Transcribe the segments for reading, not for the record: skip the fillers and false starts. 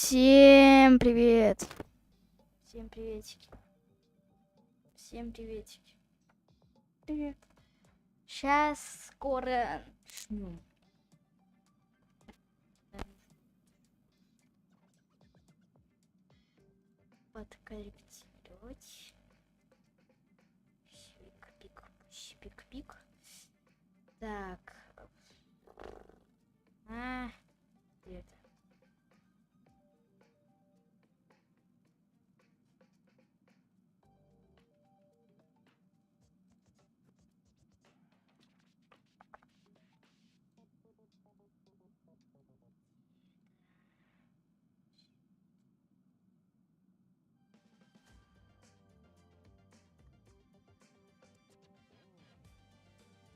Всем привет! Всем приветики! Всем приветики! Привет! Сейчас скоро начну. Подкорректировать. Пик-пик. Так. Где это?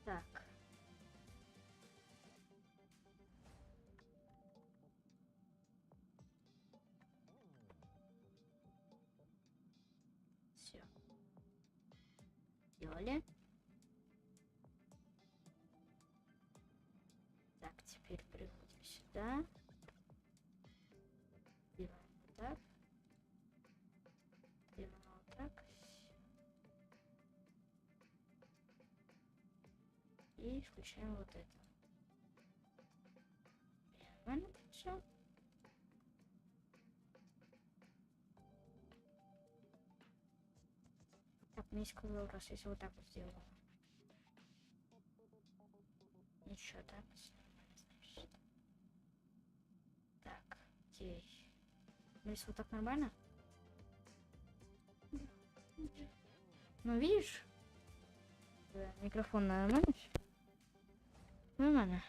Так. Все. Делали. Так, теперь приходим сюда. Делаем вот так. Делаем вот так. И включаем вот это. Нормально все. Так, мне сказал, раз если вот так вот сделаю. Ничего, так. Так, здесь. Если вот так нормально? Ну, видишь? Да, микрофон нормально? Нормально.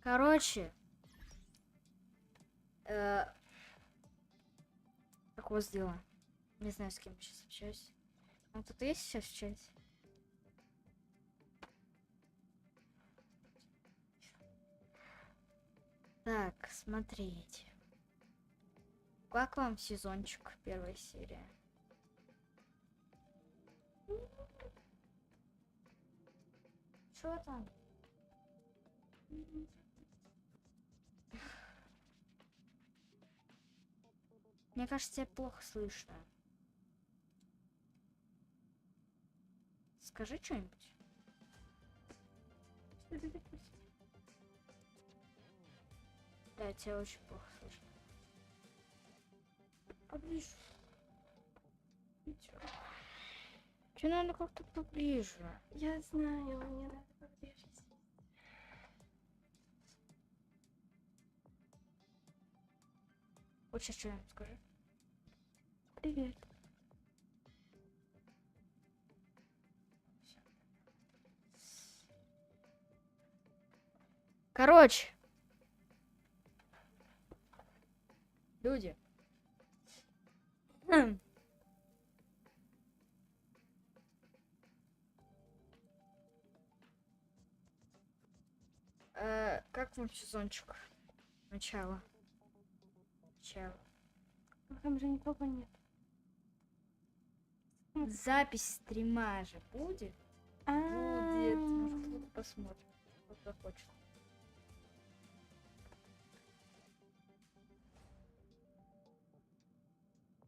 Короче. Как у вас дела? Не знаю, с кем я сейчас общаюсь. А кто-то есть сейчас в чате? Так, смотрите. Как вам сезончик, первая серия? Что там? Мне кажется, тебя плохо слышно. Скажи что-нибудь. Да, тебя очень плохо слышно. Поближе. Че надо как-то поближе? Я знаю, мне надо поближе. Вот сейчас что-нибудь скажи. Привет. Короче. Люди. Как вам сезончик? Начало. Там же никого нет. Запись стрима же будет? Будет. Может, кто-то посмотрит. Кто хочет.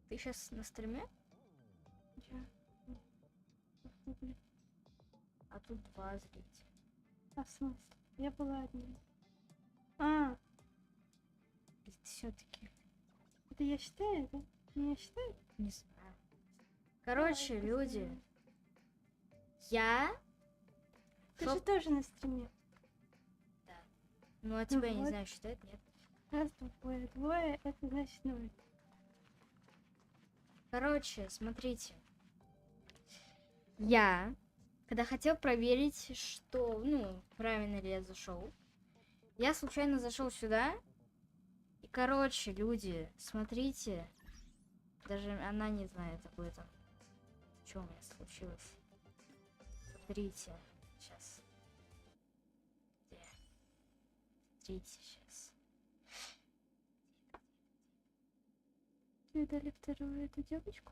Ты сейчас на стриме? А тут 2 зрителя. А в смысле? Я была одна. Все-таки. Это я считаю, да? Не я считаю? Не знаю. Короче, люди. Я. Ты же тоже на стриме. Да. Ну а тебя, я не вот. знаю, считает, нет. Раз, двое, это значит 0. Короче, смотрите. Я, когда хотел проверить, что, правильно ли я зашел, я случайно зашел сюда. И, короче, люди, смотрите. Даже она не знает об этом. Что у меня случилось? Смотрите. Сейчас. Где? Смотрите сейчас. Тебе дали вторую эту девочку?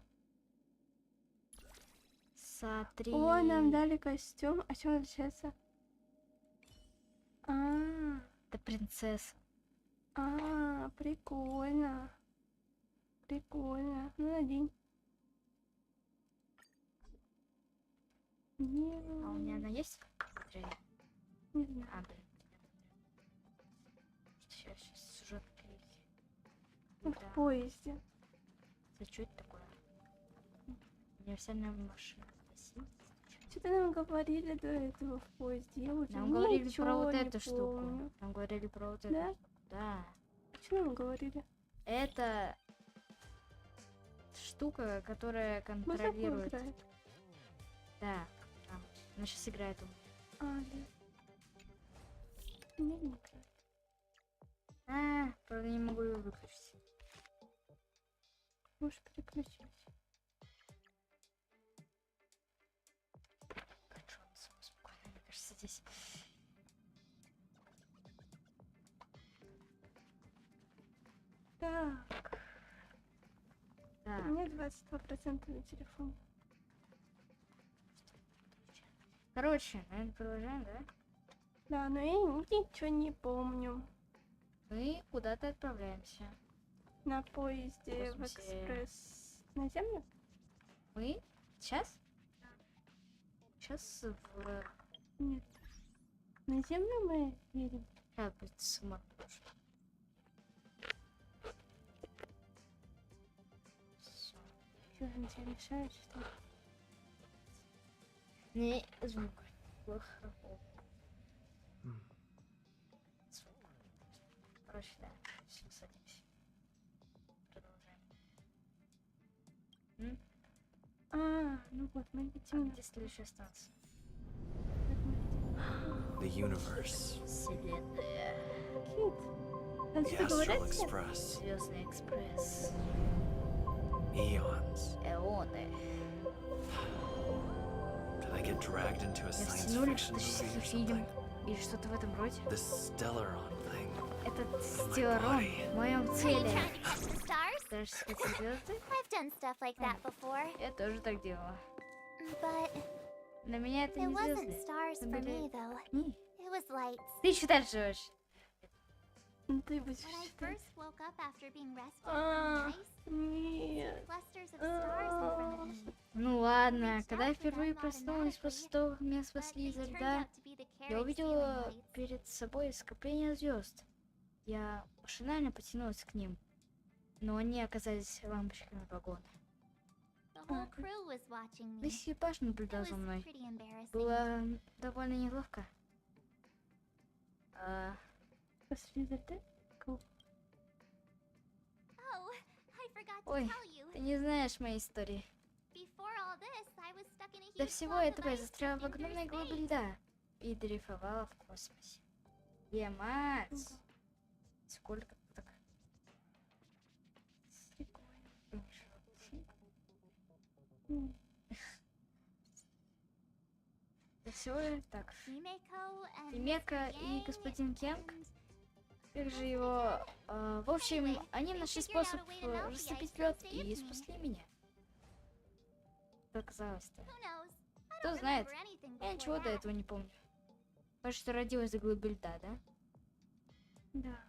Смотри. О, нам дали костюм. А чем он отличается? принцесса. Прикольно. Прикольно. Ну, надень. А у меня она есть? Не знаю. Блин. Сейчас сюжет клики. В поезде. Это что это такое? Универсальная машина. Что-то нам говорили до этого в поезде. Я уже Нам говорили про вот не эту штуку. помню. Нам говорили про вот Да? эту. Да. Что нам говорили? Это штука, которая Музыку контролирует. играет. Да. Она сейчас играет. Да. Не играет. Правда не могу ее выключить. Можешь переключить. Хорошо, он сам спокойно, мне кажется, здесь. Так. Да. У меня 22% на телефоне. Короче, наверное, продолжаем, да? Да, но я ничего не помню. Мы куда-то отправляемся. На поезде в Космосе. экспресс. На землю? Мы сейчас? Сейчас в... Нет. На землю мы едем. Сейчас будет сама. Что, он тебе мешает, что ли? Не, звук. Плохо. Звук. Короче, да. Все, садимся. Продолжаем. Ну вот, мы летим. Где следующая станция? The universe, Вселенная. Кит, а the что astral говорят? express, Звездный экспресс. eons. Эоны. Did I get dragged into a Меня science втянули в fiction movie or космический фильм. something? Или что-то в этом роде. The Stellaron thing. Этот стелларон в моем Are you теле. trying to catch the stars? Даже сказать звезды. I've done stuff like that before, Я тоже так делала. but Для меня это it не wasn't звезды. stars for были me though. огни. It was lights. Ты еще дальше живешь. Ну ты будешь When I считать. first woke up after being rescued А, from ice, Нет. clusters of stars in front of me. Ну ладно, когда я впервые проснулась после того, как меня спасли изо льда, я увидела перед собой скопление звезд. Я машинально потянулась к ним, но они оказались лампочками вагона. The whole crew was watching me. Весь экипаж It наблюдал was за мной. pretty embarrassing. Было довольно неловко. После льда? Oh, I forgot to Ой, tell you. ты не знаешь моей истории. Before all this, I was stuck in a До huge всего block of этого я ice застряла в in огромной inner глыбе space. льда и дрейфовала в космосе. Мать! Сколько так? До всего так. Химека и господин Кенг, как же его... в общем, они нашли способ растопить лед и спасли меня. Что оказалось-то? Кто знает? Я ничего до этого не помню. Кажется, что родилась за глыбы льда, да? Да.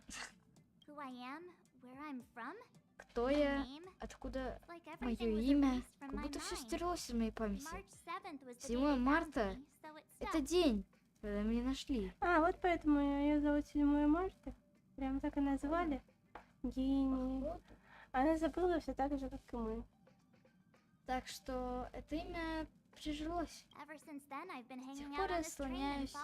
Кто я? Откуда мое имя? Как будто все стерлось из моей памяти. 7 марта — это день, когда меня нашли. Вот поэтому ее зовут 7 марта. Прям так и назвали. Гений. Она забыла все так же, как и мы. Так что это имя прижилось. С тех пор я слоняюсь.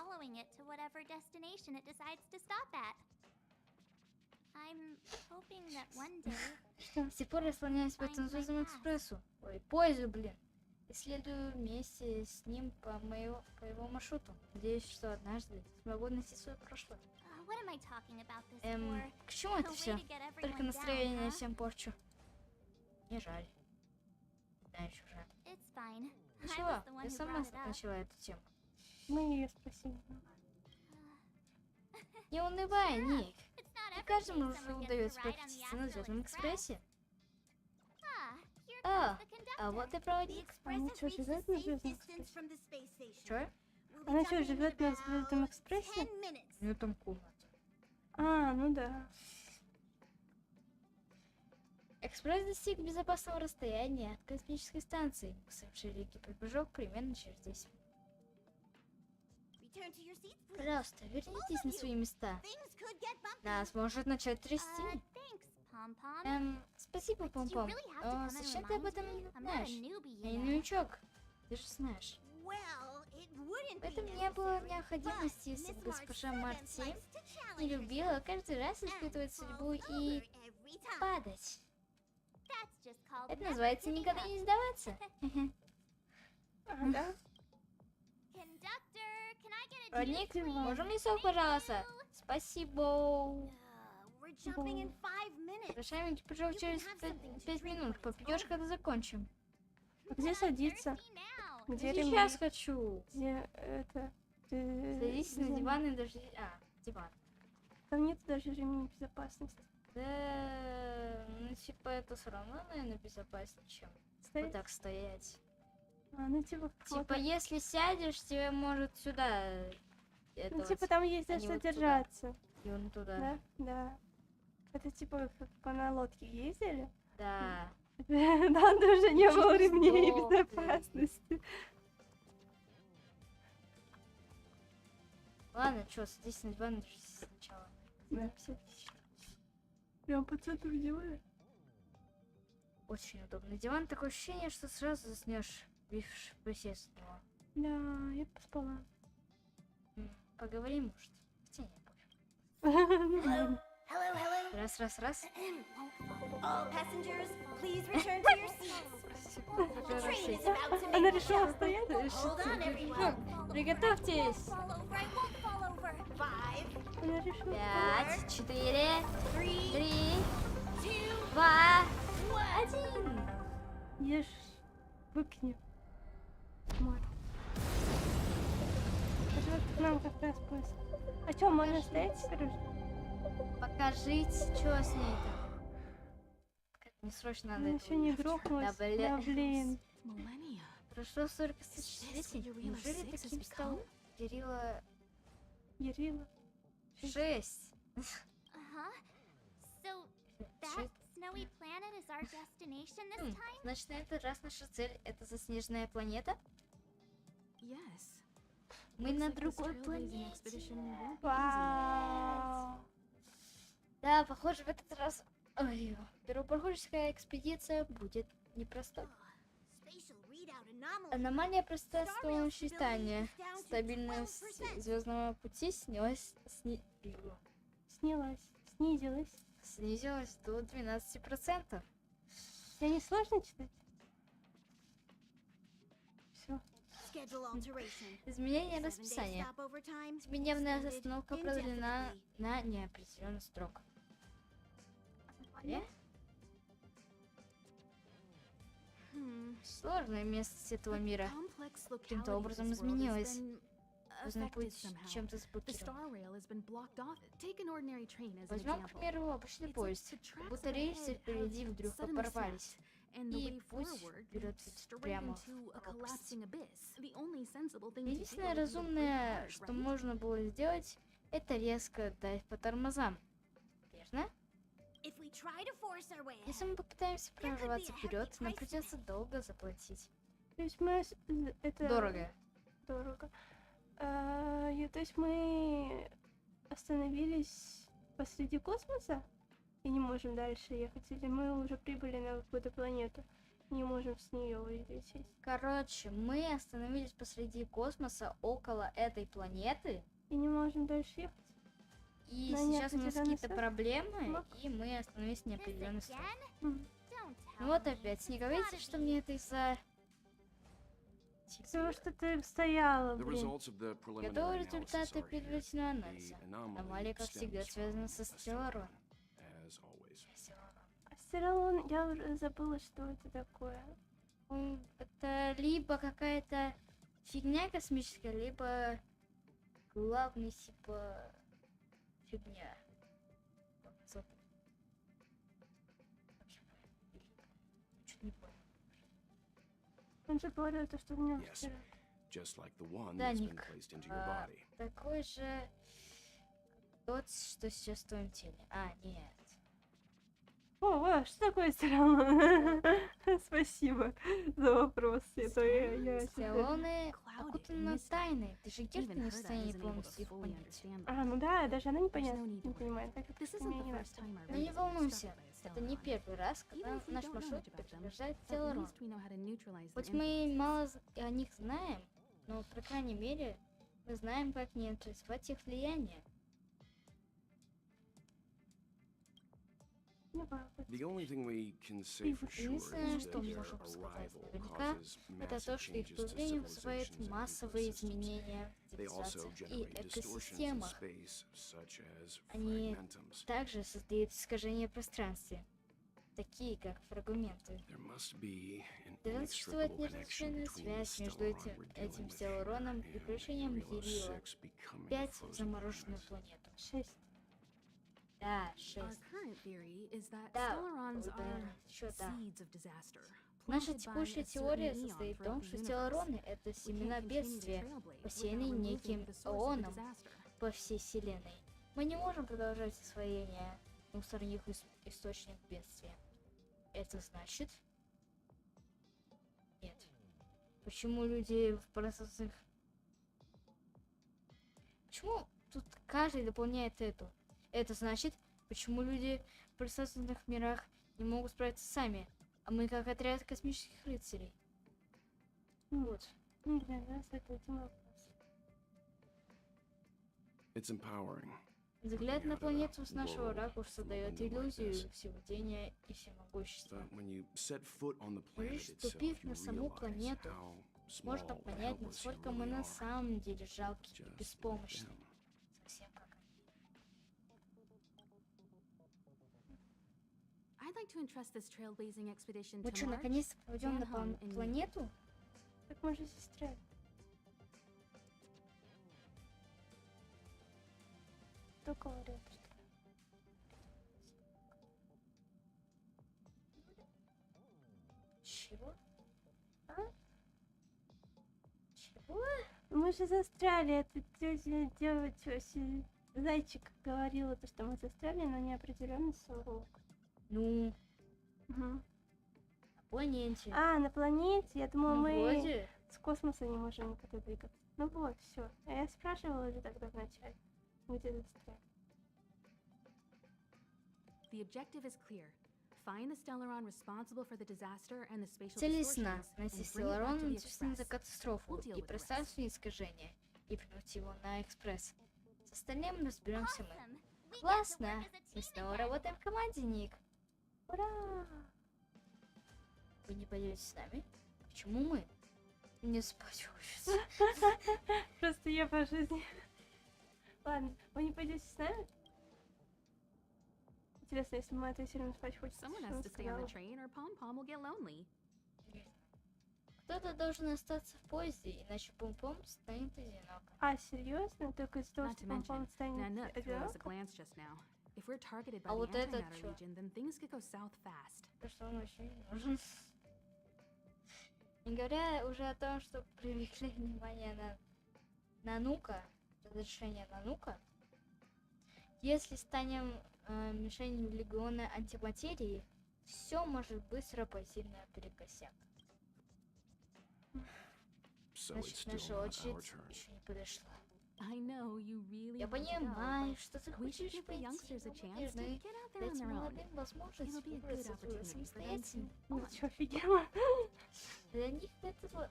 С тех пор я слоняюсь по этому звездному экспрессу. Ой, поезду, блин. И следую вместе с ним по его маршруту. Надеюсь, что однажды смогу найти свое прошлое. К чему это все? Только настроение всем порчу. Не жаль. Да, еще жаль. Ничего, я сама начала эту тему. Мы ее спросили. Не унывай, Ник. Не каждому же удается прокатиться на звездном экспрессе. А вот и проводник. Она что, живет на звездном экспрессе? Чё? Она что, живет на звездном экспрессе? У нее там комната. А, ну да. Экспресс достиг безопасного расстояния от космической станции. Мы совершили гиперпрыжок примерно через 10 минут. Пожалуйста, вернитесь на свои места. Нас может начать трясти. Спасибо, Пом-Пом. О, зачем ты об этом не знаешь? Я не новичок. Ты же знаешь. В этом не было необходимости, если бы госпожа Марти не любила каждый раз испытывать судьбу и падать. Это называется никогда не сдаваться. Ага. Родник, можем мне сок, пожалуйста? Спасибо. Совершаем гиперпрыжок через 5 минут. Попьешь, когда закончим. Где садиться? Где ремень? Сейчас хочу. Где это? Садись на диван и даже... диван. Там нет даже ремня безопасности. Да, ну типа это все равно, наверное, безопаснее, чем вот так стоять. Ну типа... Типа если сядешь, тебе может сюда... Ну типа там есть за что держаться. И вон туда. Да? Да. Это типа как на лодке ездили? Да. Там даже не было ремней Сдохли. безопасности. Ладно, чё, садись на диван сначала. Да, все. Прям под центр делали. Очень удобный диван, такое ощущение, что сразу заснешь, присесть на него. Да, я поспала. Поговорим, может. Хотя не пофиг. Раз. All passengers, please return to your seats. The train is about to Она make решила стоять? Hold on, everyone. Приготовьтесь. Fall over, I won't fall over. 5, Она решила 5, 4, 3, 3, 2, 2, 1. 1. ешь, выкини. Марк. Это вот к нам как раз поезд. А что, можно стоять, Сережа? Покажите, что с ней там. Мне срочно надо Она это еще не увидеть. грохнулась. Да, бля. Да, блин. Прошло 40 тысячелетий. Неужели таким стал Кирилла Ярила. 6? So that snowy planet is our destination this time? Значит, на этот раз наша цель — это заснеженная планета? Мы на другой планете. Вау. Да, похоже, в этот раз первопроходческая экспедиция будет непростой. Spatial readout anomaly. Аномалия пространственного считания. Стабильность звездного пути снизилась до 12%. Тебе не сложно читать? Все. Schedule alteration. Изменение 7-day расписания. stop overtime. Семидневная Extended остановка продлена indefinitely. на неопределенный срок. Аномалия? Сложная местность этого мира. Каким-то образом изменилась. Звездный путь чем-то заблокирован. Возьмем, к примеру, обычный поезд. Как будто рельсы впереди вдруг оборвались. И путь вперед прямо в пропасть. Единственное разумное, что можно было сделать, это резко дать по тормозам. Верно? If we try to force our way Если мы попытаемся прорваться вперед, нам придется долго заплатить. То есть мы... Это... Дорого. Дорого. То есть мы остановились посреди космоса и не можем дальше ехать, или мы уже прибыли на какую-то планету и не можем с нее улететь. Короче, мы остановились посреди космоса около этой планеты. И не можем дальше ехать. И На сейчас у нас неопределенный какие-то срок? проблемы, и мы остановились в неопределенный срок. М. Don't Ну tell вот me. опять, не говорите, что мне это из-за... Потому что ты стояла, The блин. results of the preliminary Готовы analysis результаты are here. предварительного анализа. The anomaly Аномалия, как всегда, stems связана from со Professor Стелларом. Layton, as always. Астералон, я уже забыла, что это такое. Это либо какая-то фигня космическая, либо главный типа фигня. Чуть не понял. Он же говорил, то, что у меня Yes. вчера. Just like the one Да, that's been Ник. placed into your body. Такой же Тот, что сейчас в твоем теле. А, нет. О, что такое стиралон? Спасибо за вопрос. Это я Стеллоны окутаны тайной. Ты же Гирка не в состоянии полностью их понять. А, ну да, даже она не понимает. Так This это isn't мне the не first надо. time I Но не realized волнуйся, I was struck by a это не Stellarron. первый раз, Even когда if we наш don't know маршрут much about them, подтверждает at Телорон. least we know how to neutralize their Хоть мы influence. мало о них знаем, но, по крайней мере, мы знаем, как нейтрализовать их влияние. The only thing we can say for sure Единственное, is что that мы their можем сказать arrival наверняка, causes это massive то, что их changes to появление вызывает civilizations and массовые ecosystems. изменения в They also цивилизациях и generate distortions in экосистемах. space, such as Они fragmentums. также создают искажения в пространстве, такие как фрагменты. There must be an Должна существовать inextricable connection неразрушенная between связь между Stellarron we're этим dealing with Стеллароном here и and крушением Area Ерила 6 becoming a 5 frozen замороженную planet. планету. 6. Да, Our 6. current theory is that Да, Stellarons да, are еще да. seeds of disaster. Наша planted by текущая a certain теория eon состоит в throughout том, the что universe. Стеллароны — это We семена can't continue to бедствия, trailblaze посеянные without неким removing the source of the Ооном disaster. по всей Вселенной. Мы не можем продолжать освоение, устранив источник бедствия. Это значит... Нет. Почему люди в пространственных... Почему тут каждый дополняет эту? Это значит, почему люди в пространственных мирах не могут справиться сами, а мы как отряд космических рыцарей. Вот. Не для нас это один вопрос. It's empowering. Взгляд на планету с нашего World ракурса from a дает window like иллюзию this. всевладения и всемогущества. But when you set foot on the Но planet лишь itself, ступив you на саму realize планету, how можно small and понять, helpless you насколько мы really на are, самом деле жалкие и just like беспомощны. them. Совсем как они. I'd like to entrust this trailblazing expedition Мы to что, March, наконец-то пойдем на Danhong and me. планету? Так мы же сестры. Кто говорит, что... Чего? А? Чего? Мы же застряли, это тетя зайчик говорила, то, что мы застряли на неопределенный срок. Ну, Угу. на планете. А, на планете? Я думала, Ну, мы вроде. с космоса не можем никуда двигаться. Ну вот, все. А я спрашивала же тогда вначале, где застряли. The objective is clear. Find the Stellaron responsible for the disaster and the spatial Цель ясна. distortions, Найти and bring it back Стелларон, to the ответственный за Express. катастрофу We'll deal и with the пространственные искажения, и превратить его на экспресс. С остальным разберемся мы. Awesome. We got to Классно! work as a Мы team снова again. работаем в команде, Ник. Ура! Вы не пойдете с нами? Почему мы? Не спать хочется. Просто я по жизни. Ладно, вы не пойдете с нами? Интересно, если мы ответили, спать хочется. Someone что has она to stay on the сказала? train or Pom Pom will get lonely. Кто-то должен остаться в поезде, иначе Пум-Пум станет одиноко. А, серьезно? Только из-за того, Not что to Пом-Пом mention, станет Nanook threw us a одиноко? glance just now. If we're targeted by А the вот этот antimatter чё? legion, then things could go south fast. То, что он вообще не нужен. Не говоря уже о том, что привлекли внимание на Нанука, разрешение Нанука. Если станем мишенью легиона антиматерии, все может быстро пойти наперекосяк. So it's Значит, still наша not our очередь turn. еще не подошла. I know you really Я want to go, понимаю, but что ты we should хочешь give the пойти, youngsters a но chance мы to должны get out there on дать their own. молодым возможность It'll be a good выбраться opportunity for them to самостоятельно. Ну, bond. чё, офигела? Для них это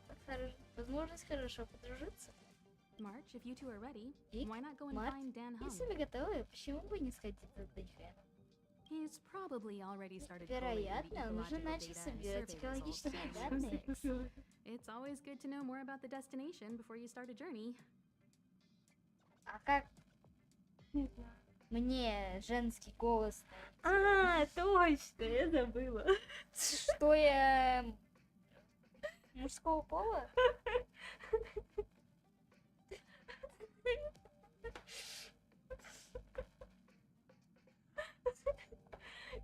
возможность хорошо подружиться. March, if you two are ready, И, why not go and Март, find Dan Hung? если вы готовы, почему бы не сходить за Дэйхеном? He's probably already started collating the Вероятно, он уже ecological начал data and собирать survey results, экологические so данные. it's always good to know more about the destination before you start a journey. А как Не знаю. мне женский голос? А, точно, я забыла. Что я мужского пола?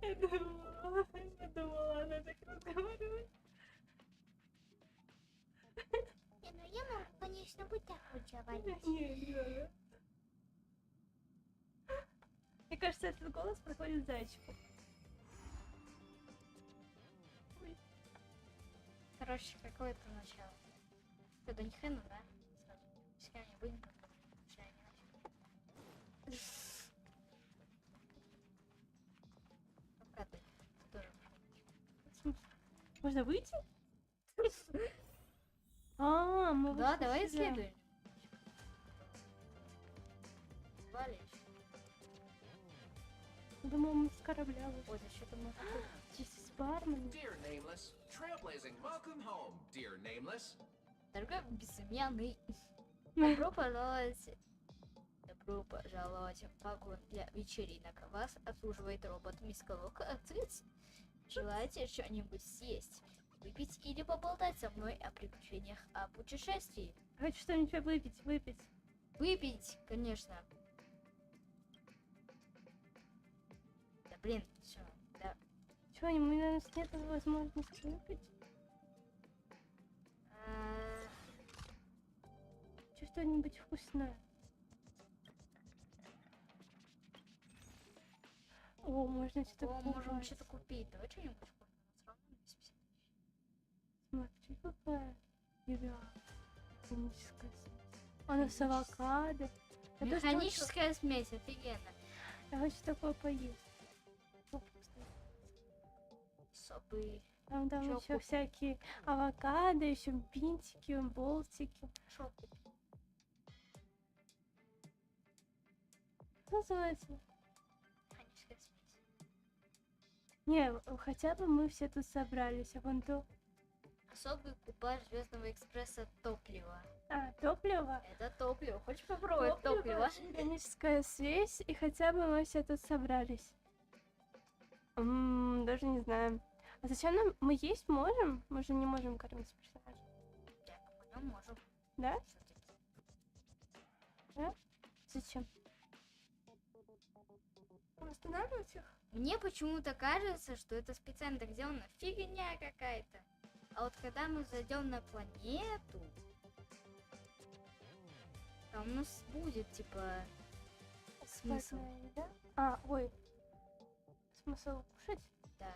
Я думала, она так разговаривает. Не, ну я могу, конечно, вот так вот говорить. Не надо. кажется, этот голос проходит зайчику. Ой. Короче, какое-то начало. Это не хрена, да? Сразу. С кем не будем, как тоже. Можно выйти? А, мы Да, вышли давай сюда. исследуем. Валишь. Думал, мы с корабля вышли. Ой, да что-то мы... Здесь бармен. Dear Nameless, trailblazing, welcome home, dear Nameless. Дорогой безымянный. Добро пожаловать. Добро пожаловать в вагон для вечеринок. Вас обслуживает робот Мискалок Ацис. Желаете что-нибудь съесть, выпить или поболтать со мной о приключениях, о путешествии? Хочу что-нибудь выпить. Выпить, конечно. Да блин, все, да. Чё, у нас нет возможности выпить? Чё, что-нибудь вкусное? О, можно что-то О, можем купить. что-то купить. Давай что-нибудь купим. Всё равно без 50 тысяч. Смотри, какая еда. Механическая смесь. Она с авокадо. Я тоже Механическая смесь, офигенно. Я хочу такое поесть. Собы. Там Чё еще купим? всякие авокадо, еще бинтики, болтики. Шо купим? Что называется? Механическая смесь. Не, хотя бы мы все тут собрались, а вон то. Особый купаж Звездного экспресса топлива. А, топливо? Это топливо. Хочешь попробовать топливо? Механическая смесь, и хотя бы мы все тут собрались. Даже не знаю. А зачем нам? Мы есть можем? Мы же не можем кормить персонажа. Так, мы можем. Да? Что ты? Да? Зачем? Останавливать их? Мне почему-то кажется, что это специально так сделано. Фигня какая-то. А вот когда мы зайдем на планету, там у нас будет, типа, смысл. Бесплатная еда? А, ой. Смысл кушать? Да.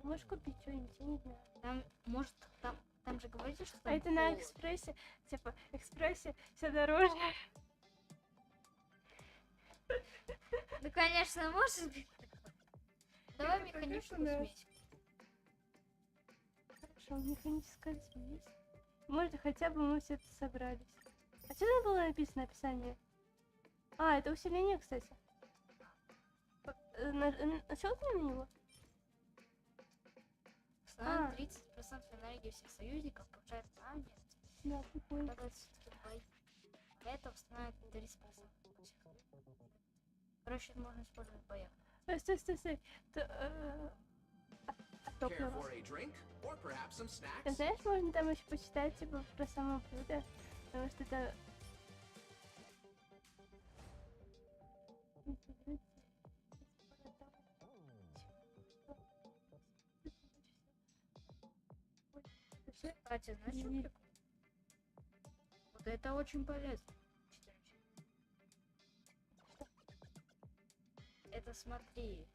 Можешь купить что-нибудь, я не знаю. Там, может, там же говорите, что А там это на холод. экспрессе, типа, экспрессе все дороже. Ну, конечно, может быть. Давай конечно, механическую да. смесь. Хорошо, механическая смесь. Может, хотя бы мы все тут собрались. А что там было написано описание? А, это усиление, кстати. Щелкни на него. Установим А. 30% энергии всех союзников, повышает память. Да, прикольно. Для этого установим 30%. Короче, это можно использовать в боях. Стой. Care Топливо. for a drink, or perhaps some Ты snacks? знаешь, можно там еще почитать, типа, про само блюдо, потому что это... Катя, знаешь, что прикол? Вот это очень полезно. Это смотри,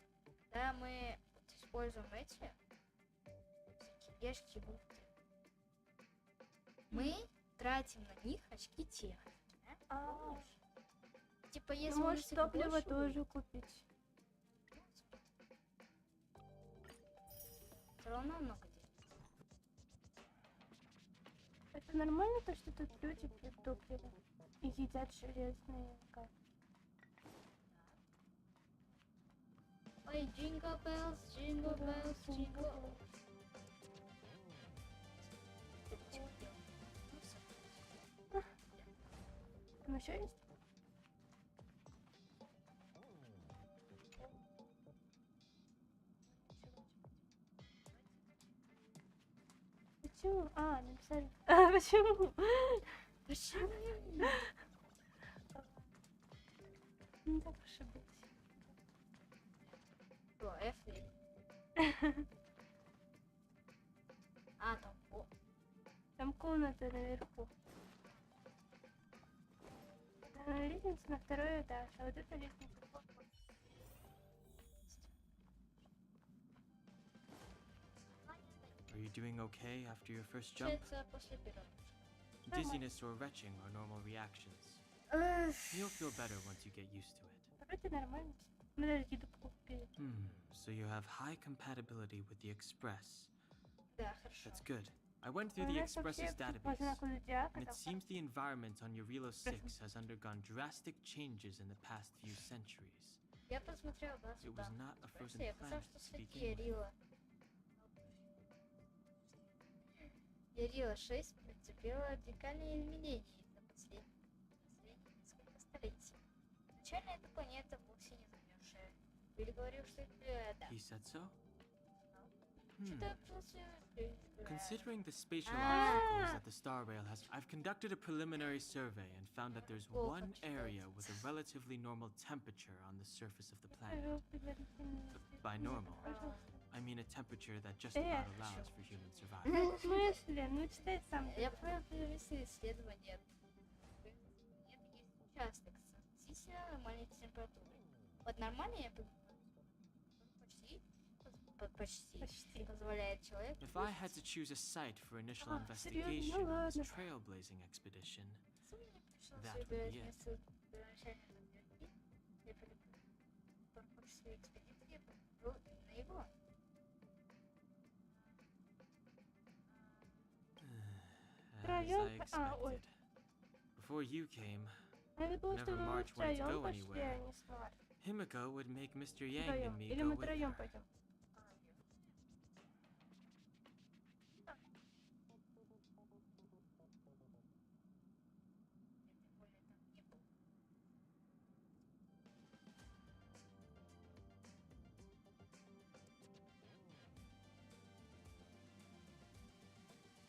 когда мы используем эти всякие ящики, бухты, мы тратим на них очки техники. Да? Типа, если у нас Можешь их топливо больше тоже купить. все равно много денег. Это нормально то, что тут люди пьют топливо и едят железные камни? Ой, джингл беллс, джингл беллс, джингл. Там еще есть? Почему? А, написали. А, почему? Почему? Ну так уж и быть. Что, F3? А, там, о, Там комната наверху. Это лестница на второй этаж, а вот это лестница в балкон. you doing okay after your first jump? Получается, после первого. Dizziness or retching are normal reactions. You'll feel better once you get used to it. Вроде нормально. Мы даже еду купили. So you have high compatibility with the Express. Да, хорошо. That's good. I went through У the нас вообще Express's по database, знаку зодиака and it там seems the environment on Eurilo 6 has undergone drastic changes in the past few centuries. Я посмотрел базу It was данных. not a frozen Я оказалось, planet что to среди begin with. Ярила 6 претерпела радикальные изменения за последние несколько столетий. Изначально эта планета вовсе не замерзшая. Билли говорил, что это... Да. He said so? Что-то Considering the spatial Ah. obstacles that the StarRail has, I've conducted a preliminary survey and found that there's Oh, one почитайте. area with a relatively normal temperature on the surface of the planet. Пожалуйста, By normal, пожалуйста. I mean a temperature that just Yeah. about allows for human survival. Ну, в смысле? Ну, читай сам. Я понял, провести исследование. Нет, есть участок с относительно нормальной температурой. Вот нормальная почти позволяет человеку... If I had to choose a site for initial Ah, investigation серьезно? on this Ладно. trailblazing expedition, Мне пришлось That would выбирать be it. место первоначальной подготовки для паркурской экспедиции на его. as Втроём I ой. expected. Before you came, Надо было, Whenever чтобы мы March wanted to втроем go пошли, anywhere, а не с Марк. Himiko would make Mr. Yang Втроем. and me Или go мы with втроем her. пойдем.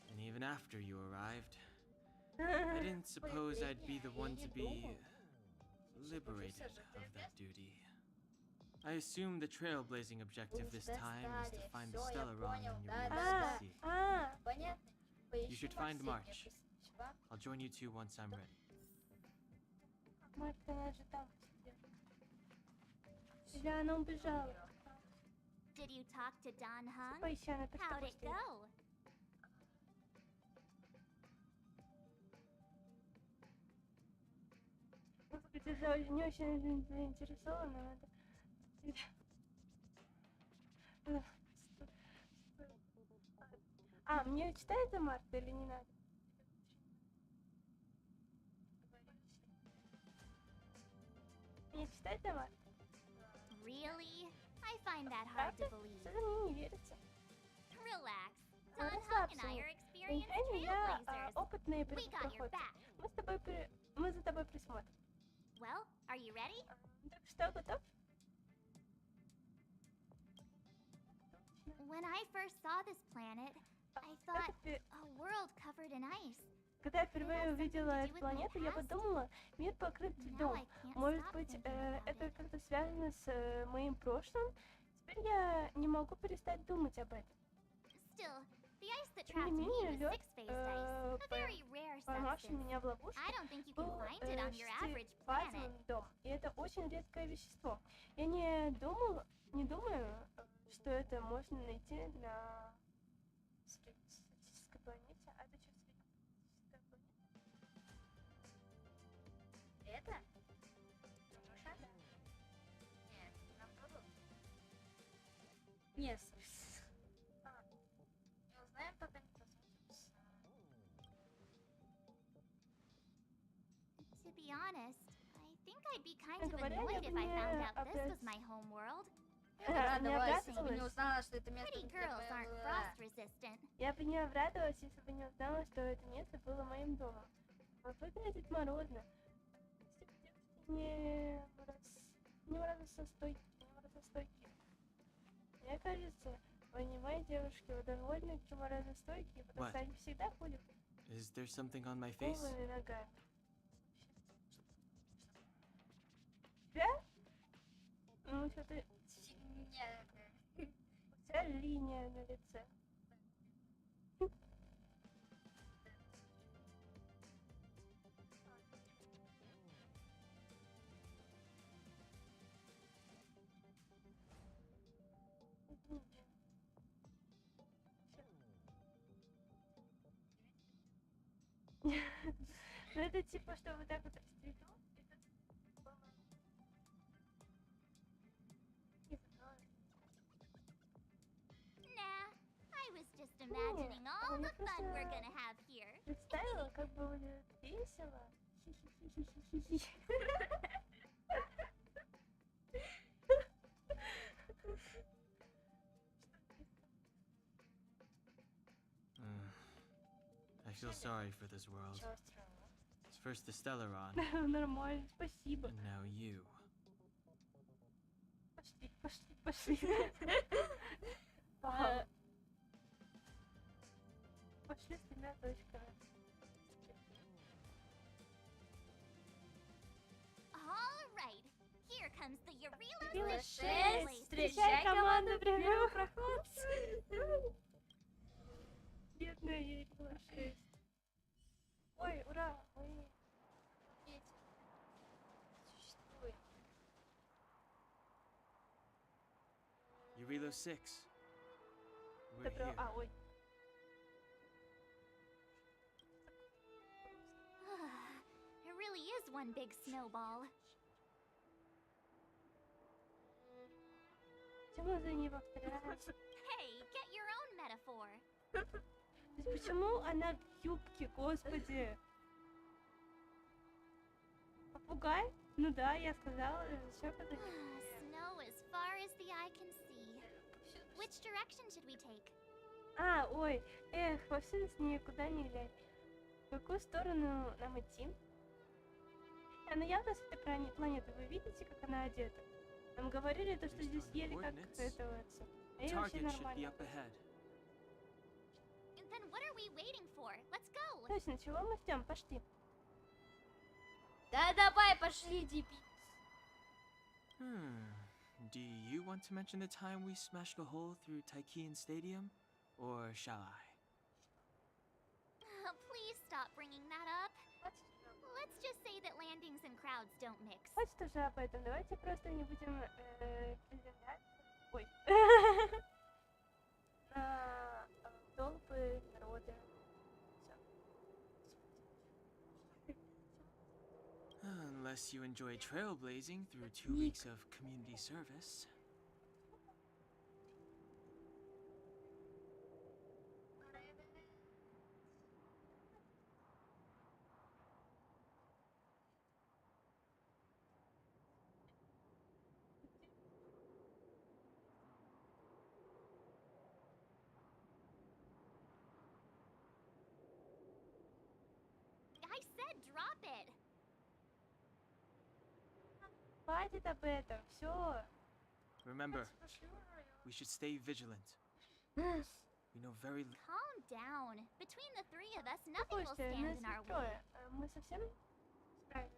And even after you arrived, I didn't suppose I'd be the one to be liberated of that duty. I assume the trailblazing objective this time is to find the Stellaron in your А, sea. Понятно? You should find March. I'll join you two once I'm ready. Марк, она же там сидела. Или она убежала? Did you talk to Don Hung? Поищи, она How'd it перестала. go? Ты не очень заинтересована, надо... А, мне читать за Марта или не надо? Мне читать за Марта? Really? I find that hard to believe. Что-то мне не верится. Relax. Don Hung and I are experienced Энни, я trailblazers. опытные We got your первопроходцы. back. Мы за тобой присмотрим. Well, are you ready? Так что, готов? When I first saw this planet, I thought a world covered in ice. Когда я впервые увидела эту планету, я подумала, мир покрыт льдом. Может быть, это как-то связано с моим прошлым? Теперь я не могу перестать думать об этом. Still, the ice that Тем не trapped me менее, was лед, six-phased ice, a very rare поймавший substance. меня в ловушку, I don't think you can был find it on your average planet. шестифазовым льдом. И это очень редкое вещество. Я не думаю, что это можно найти на среднестатистической планете. А это что, среднестатистическая планета? Это? Думаешь, это? Нет, наоборот. Нет, не узнаем, пока не посмотримся. To be honest, I think I'd be kind Ну, of говоря, annoyed я if бы I не found out this образ- was my home world. Не Радовалась, если бы не обрадовалась. узнала, что это место... Pretty где girls aren't было. frost resistant. Я бы не обрадовалась, если бы не узнала, что это место было моим домом. Выглядит морозно. Если бы девушки не морозостойкие. Мне кажется, понимаете, девушки довольно морозостойкие, потому что What? они всегда ходят Is there something on my face? голыми ногами. Тебя? Ну, что-то... Фигня. У тебя линия на лице. Извините. Ну это типа, что вот так вот расцвету. Nah, I was just imagining all the fun we're gonna have here. Представила, как бы будет весело. I feel sorry for this world. Ничего странного. It's first the Stellaron, Нормально, спасибо. and now you. Пошли. Пошли с тремя точками. All right, here comes the Юрила Eureka 6, встречай команду первопроходцев. Бедная Юрила 6. Ой, ура! Ой. Существует. Eureka 6. We're Добро. here. Ой. It really is one big snowball. Почему за ней повторяется? Hey, get your own metaphor. Почему она в юбке, господи? Попугай? Ну да, я сказала, все подожди. Snow as far as the eye can see. Which direction should we take? Ой, повсюду снег, куда ни глянь. В какую сторону нам идти? Ну явно с этой планеты, вы видите, как она одета? Нам говорили, то, что здесь ели как этого отца. А ей вообще Target should be нормально. up ahead. Then what are we waiting for? Let's go. Точно, чего мы ждем? Пошли. Да давай, пошли, дебил. Do you want to mention the time we smashed a hole through Taikian Stadium? Or shall I? Please stop bringing that up. Let's just say that landings and crowds don't mix. Хочешь тоже об этом? Давайте просто не будем приземлять. Ой. На толпы народа. Unless you enjoy trailblazing through 2 weeks of community service. I said drop it. Хватит об этом, все. Remember, we should stay vigilant. We know very little. Calm down. Between the three of us, nothing will Слушайте, stand нас in our way. трое. Мы совсем справились.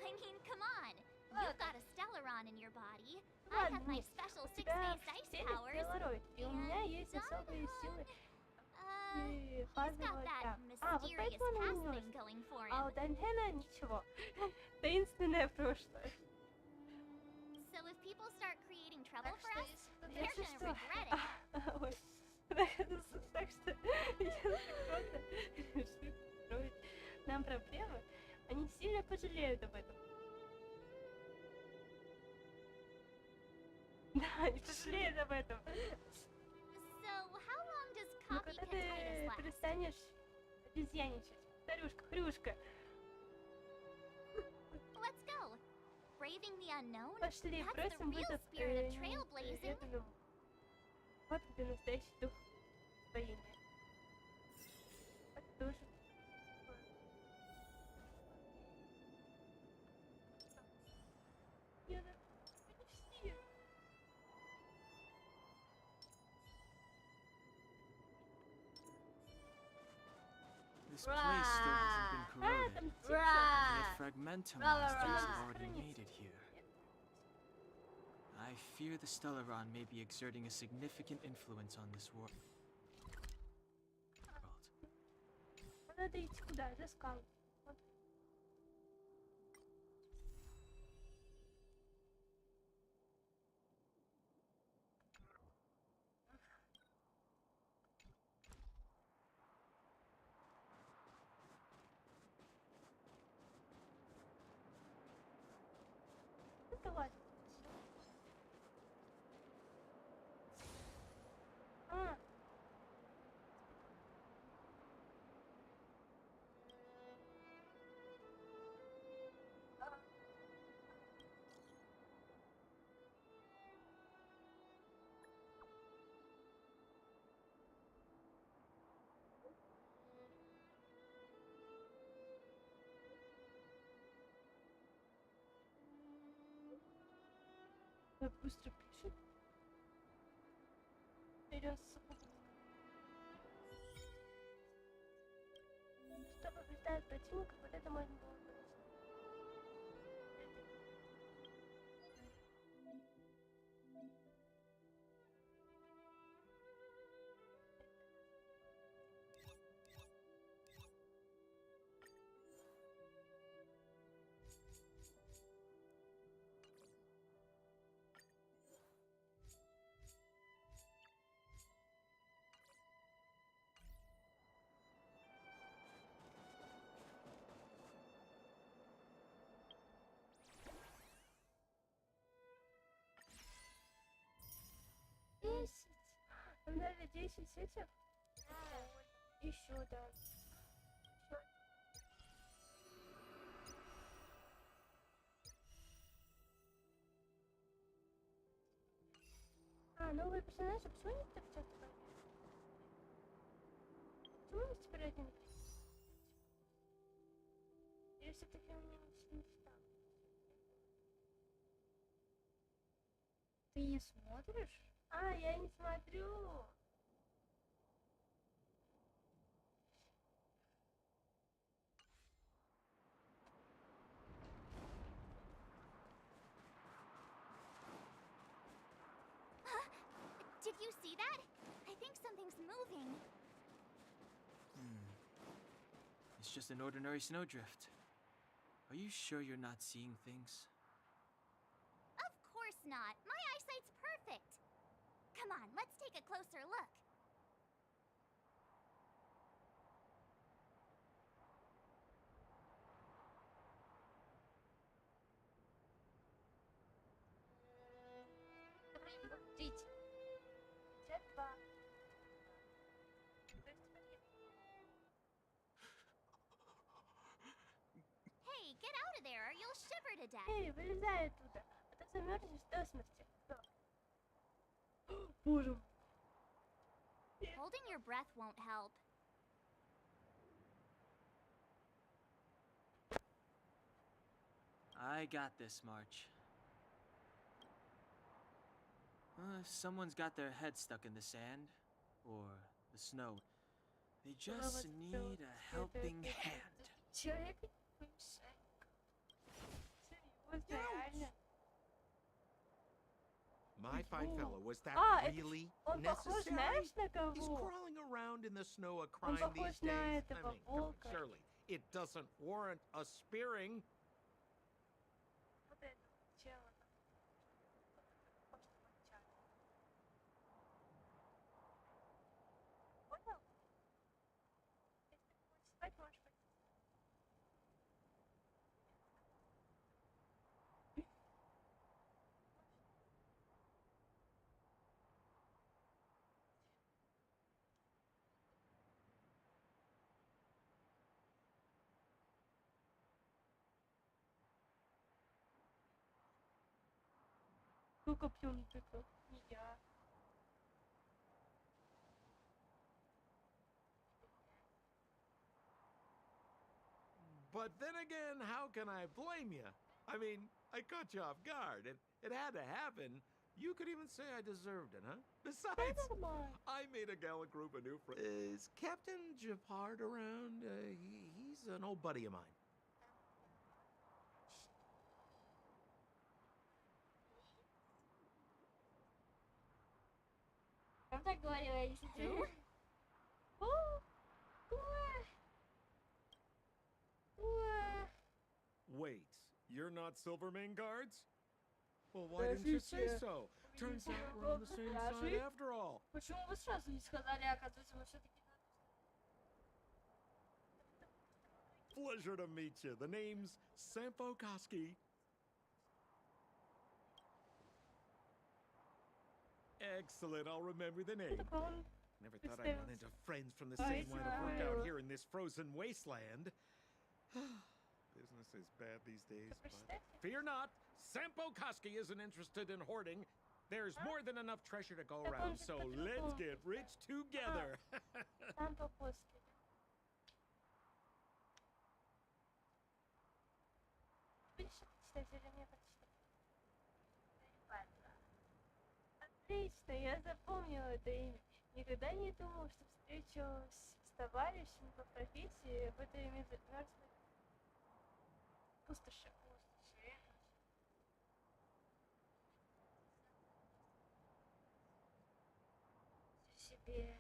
I mean, come on. You've got a Stellaron in your body. I Ладно, have my нет. special У тебя six-phased ice в теле powers. Stellaroid, и у меня and есть особые силы и He's got фазового that тяга. Вот mysterious поэтому она past не thing носит. going for А у him. Дантена ничего. Таинственное прошлое. So if people start creating trouble Так for что, us, если they're Если gonna что... regret it. Ой. Так что, если кто-то решит строить нам проблемы, они сильно пожалеют об этом. Да, они пожалеют об этом. So how long does Но когда copycat ты Titus last? перестанешь обезьяничать, старушка, хрюшка, Let's go. Braving the unknown? пошли, That's the бросим в real этот spirit of trailblazing. эту, вот где настоящий дух своими. Это тоже. This place still hasn't been corroded. Там Yet Бра! fragmentum Blah, blah, monsters blah. have already made it here. I fear the Stellaron may be exerting a significant influence on this world. Надо идти куда? За скалу. Вот. Ой, быстро пишет. Вперед, что побеждает противника, вот это можно было бы. Нам дали 10 этих. Еще, да. Ещё. Новые персонажи. Почему они так часто появляются? Почему у нас теперь один? Или все-таки у меня не стал? Ты не смотришь? Я не смотрю. Did you see that? I think something's moving. It's just an ordinary snowdrift. Are you sure you're not seeing things? Of course not. My eyesight's perfect. Come on, let's take a closer look. Смотрите. 52. Hey, get out of there or you'll shiver to death. Эй, вылезай оттуда, а то замерзнешь до смерти. Боже мой. Holding your breath won't help. I got this, March. If someone's got their head stuck in the sand or the snow, they just need a helping hand. Человек Серьезно, реально. My fine fellow, was that это really он похож, necessary? знаешь, на He's кого? crawling around in the snow a crime похож these на days. этого Come on, волка. surely it doesn't warrant a spearing. Вот это тело. Понял? Если будешь спать, можешь пойти. Сколько пьем тыкал? Не я. But then again, how can I blame you? I mean, I caught you off guard. It had to happen. You could even say I deserved it, huh? Besides, I made a gallant group of new friends. Is Captain Japard around? He's an old buddy of mine. Он так говорил, я не смотрю. Wait, you're not Silvermane guards? Well, why didn't you say so? Turns out we're on the same side after all. Почему вы сразу не сказали, оказывается, мы все-таки... Pleasure to meet you. The name's Sampo Koski. Excellent, I'll remember the name. Never thought I'd run into friends from the same line of work out here in this frozen wasteland. Business is bad these days, but fear not, Sampo Koski isn't interested in hoarding. There's more than enough treasure to go around, so let's get rich together. Там по-плоски. Будешь читать или не будешь читать? Отлично, я запомнила это имя. Никогда не думал, что встречусь с товарищем по профессии в этой международной пустоши. Себе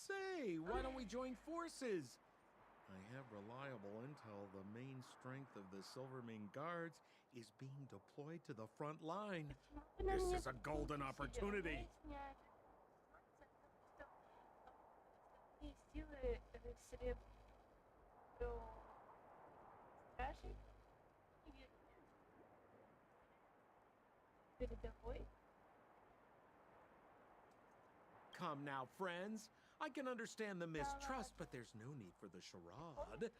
Say, why don't we join forces? I have reliable intel the main strength of the Silvermane Guards is being deployed to the front line. This is a golden opportunity. Come now, friends. I can understand the mistrust, but there's no need for the charade.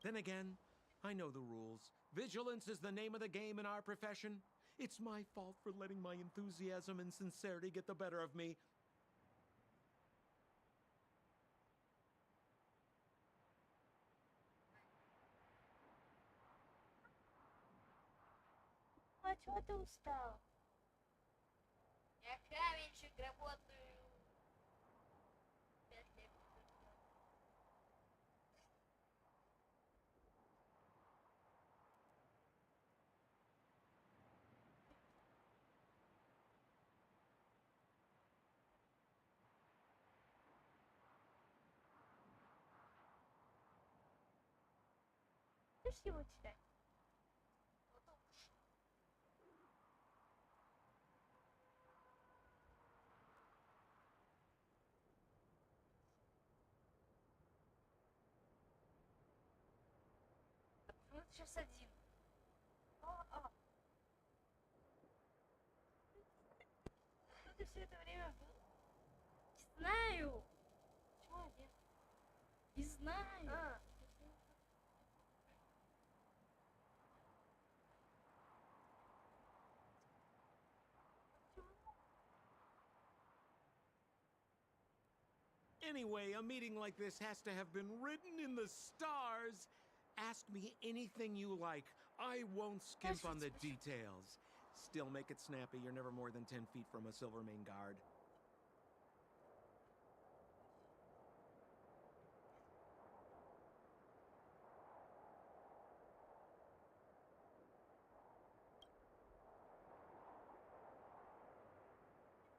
Then again, I know the rules. Vigilance is the name of the game in our profession. It's my fault for letting my enthusiasm and sincerity get the better of me. А чего ты устал? Я каменщик, работаю. 5 лет. Будешь его читать? Ну, сейчас один. Что ты все это время был? Знаю. Почему один? Не знаю. Anyway, a meeting like this has to have been written in the stars. Ask me anything you like. I won't skimp on the details. Still make it snappy. You're never more than 10 feet from a Silvermane Guard.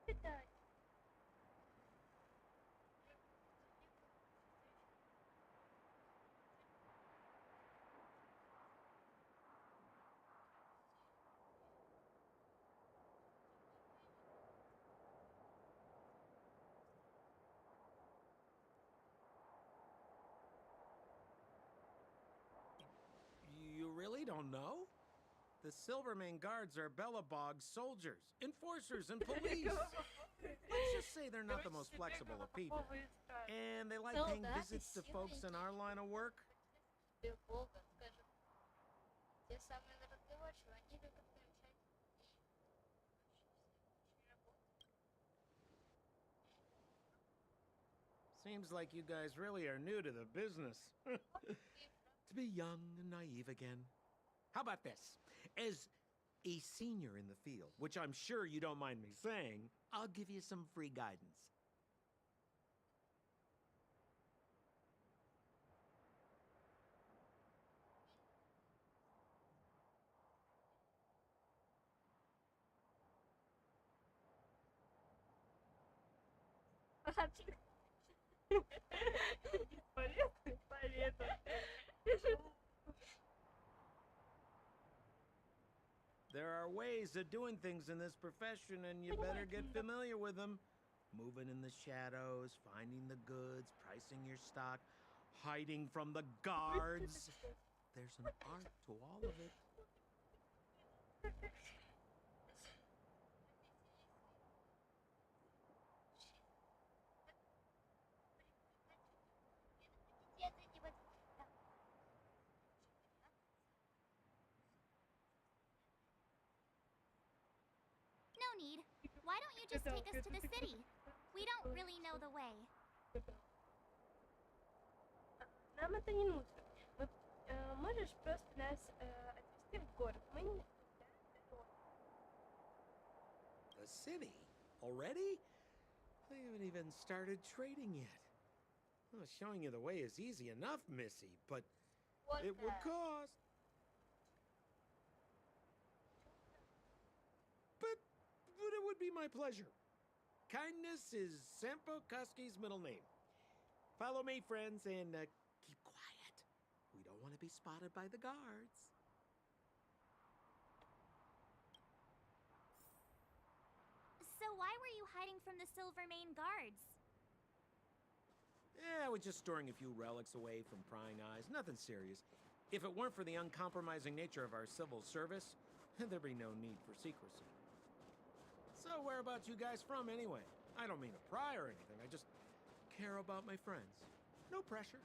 Читать. You really don't know? The Silvermane Guards are Bellabog's soldiers, enforcers, and police. Let's just say they're not the most flexible of people. And they like paying visits to folks in our line of work. Бога, скажем. Те самые разговорчивые, они любят намечать. Seems like you guys really are new to the business. To be young and naive again. How about this? As a senior in the field, which I'm sure you don't mind me saying, I'll give you some free guidance. There are ways of doing things in this profession, and you better get familiar with them. Moving in the shadows, finding the goods, pricing your stock, hiding from the guards. There's an art to all of it. No need. Why don't you just take us to the city? We don't really know the way. Нам это не нужно. Можешь просто нас отвезти в город. Мы не... A city? Already? I haven't even started trading yet. Well, showing you the way is easy enough, Missy, but it would cost. But it would be my pleasure. Kindness is Sampo Koski's middle name. Follow me, friends, and keep quiet. We don't want to be spotted by the guards. So why were you hiding from the Silvermane guards? Yeah, I was just storing a few relics away from prying eyes. Nothing serious. If it weren't for the uncompromising nature of our civil service, there'd be no need for secrecy. So whereabouts you guys from, anyway? I don't mean to pry or anything. I just care about my friends. No pressure.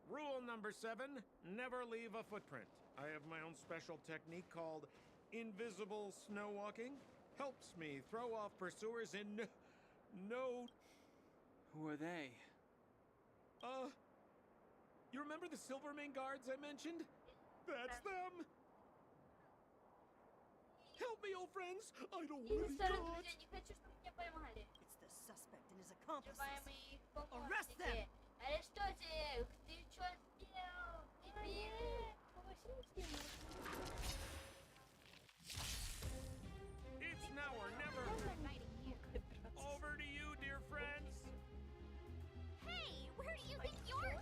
Rule number 7, never leave a footprint. I have my own special technique called invisible snow walking. Helps me throw off pursuers in no... Who are they? You remember the Silvermane guards I mentioned? That's them! Help me, old friends! I don't want to be caught! Не хочу, чтобы меня поймали. It's the suspect and his accomplices. Открываем их Arrest them! Арестуйте! Ты что сделал? Дебил! It's now or never! Over to you, dear friends! Hey, where do you think you're...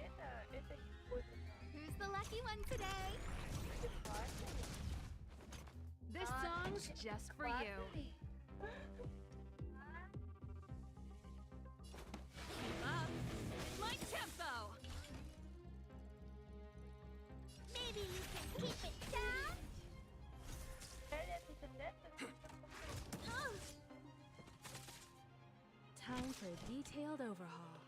Это Who's the lucky one today? This song's just for you. Keep up. My tempo. Maybe you can keep it down? Time for a detailed overhaul.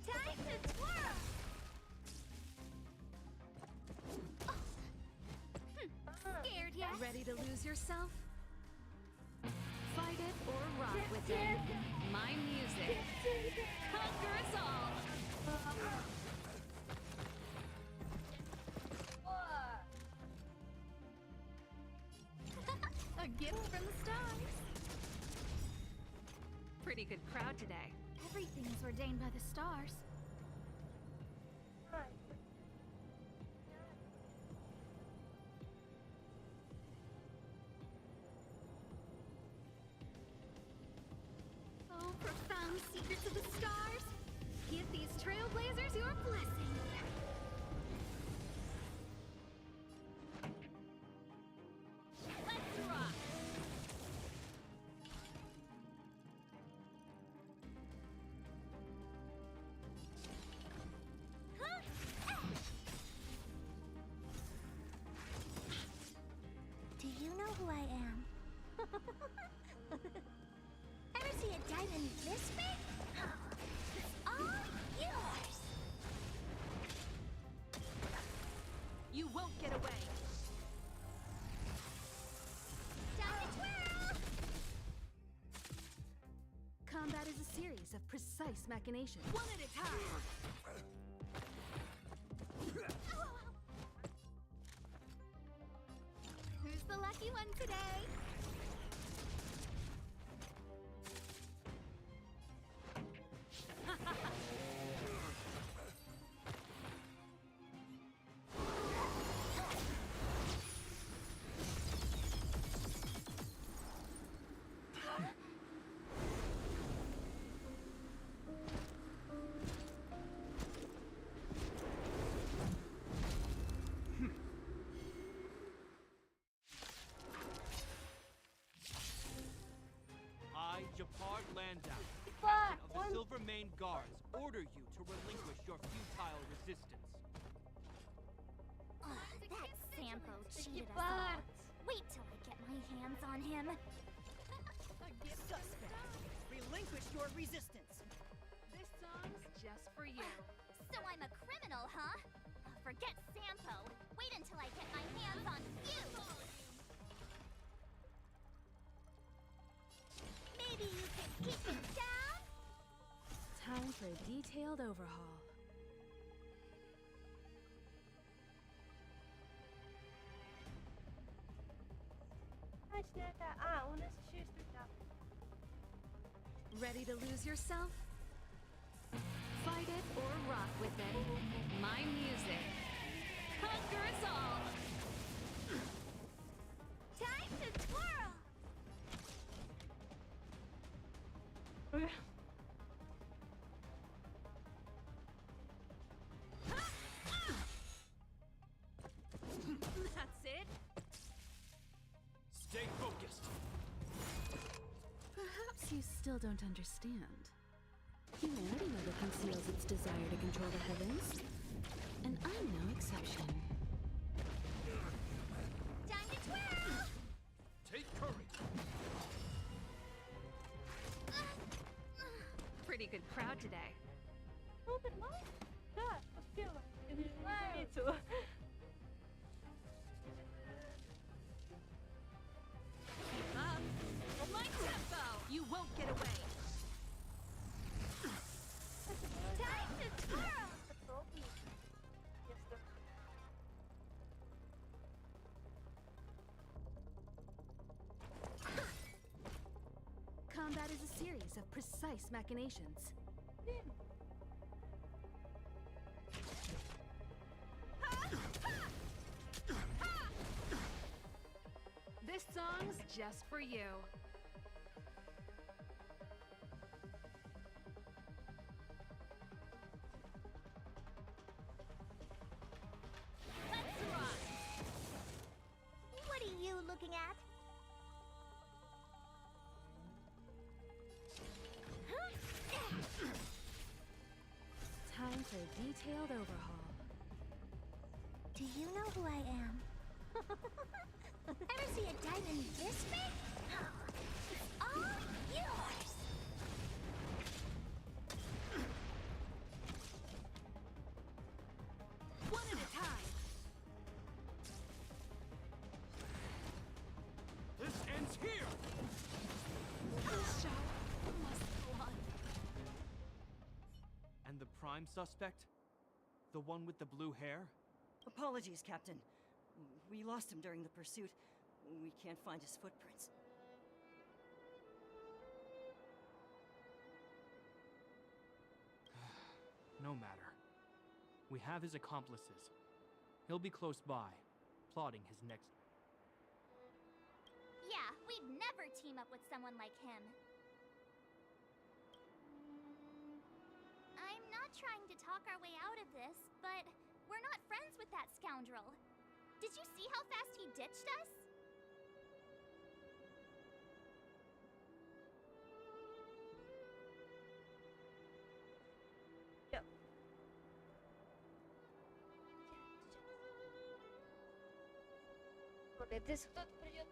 Time to twirl! Scared yet? Ready to lose yourself? Fight it or rock with it. My music. Conquer us all. A gift from the stars. Pretty good crowd today. Everything is ordained by the stars. Oh, profound secrets of the stars. Give these trailblazers your blessing. Let's rock. Do you know who I am? Ever see a diamond this big? It's all yours! You won't get away. Time to twirl! Combat is a series of precise machinations. One at a time. Who's the lucky one today? I, Japard Landau, captain of the Silvermane Guards, order you to relinquish your futile resistance. That Sampo cheated us all. Wait till I get my hands on him. Suspect. Relinquish your resistance. This song's just for you. So I'm a criminal, huh? Forget Sampo. Wait until I get my hands on you! Maybe you can keep it down? Time for a detailed overhaul. Значит, это... А, у нас еще есть этап. Ready to lose yourself? Fight it or rock with it. My music. Conquer us all! Time to twirl! That's it? Stay focused. Perhaps you still don't understand. Humanity never conceals its desire to control the heavens. And I'm no exception. Time to twirl! Take courage. Pretty good crowd today. Ну, нормально? Да, успела. Я даже не заметила. Keep up. My tempo! You won't get away. Time to twirl! Попробуй. Если... Combat is a series of precise machinations. This song's just for you. Let's rock! What are you looking at? Time for a detailed overhaul. Do you know who I am? Ever see a diamond this big? It's all yours! One at a time. This ends here. This show must go on. And the prime suspect? The one with the blue hair? Apologies, Captain. We lost him during the pursuit. We can't find his footprints. No matter. We have his accomplices. He'll be close by, plotting his next. Yeah, we'd never team up with someone like him. I'm not trying to talk our way out of this, but we're not friends with that scoundrel. Did you see how fast he ditched us? Yep. Вот, это если кто-то придет.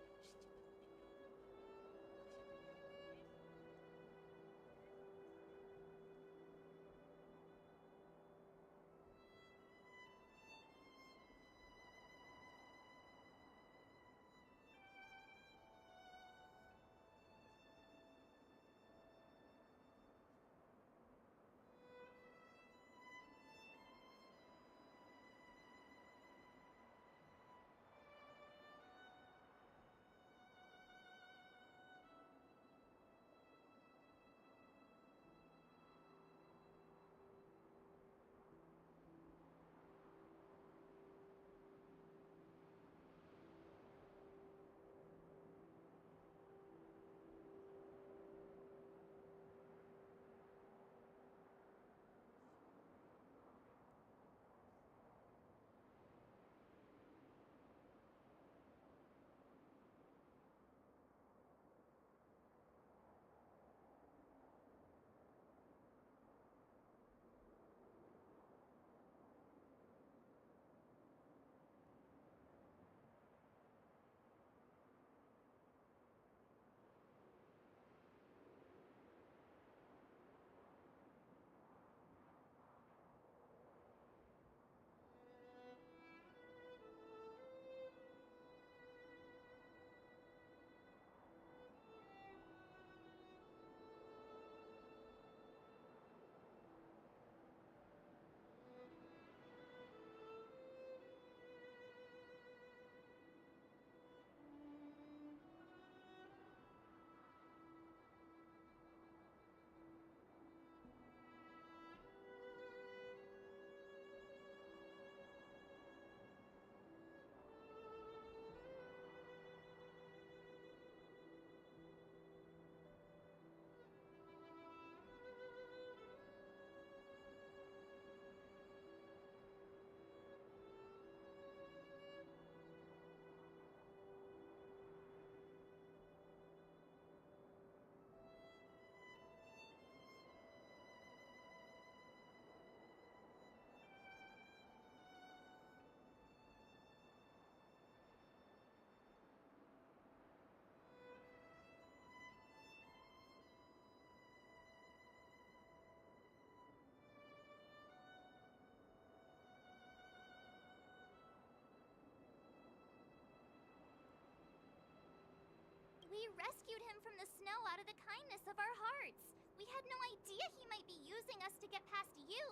We rescued him from the snow out of the kindness of our hearts. We had no idea he might be using us to get past you.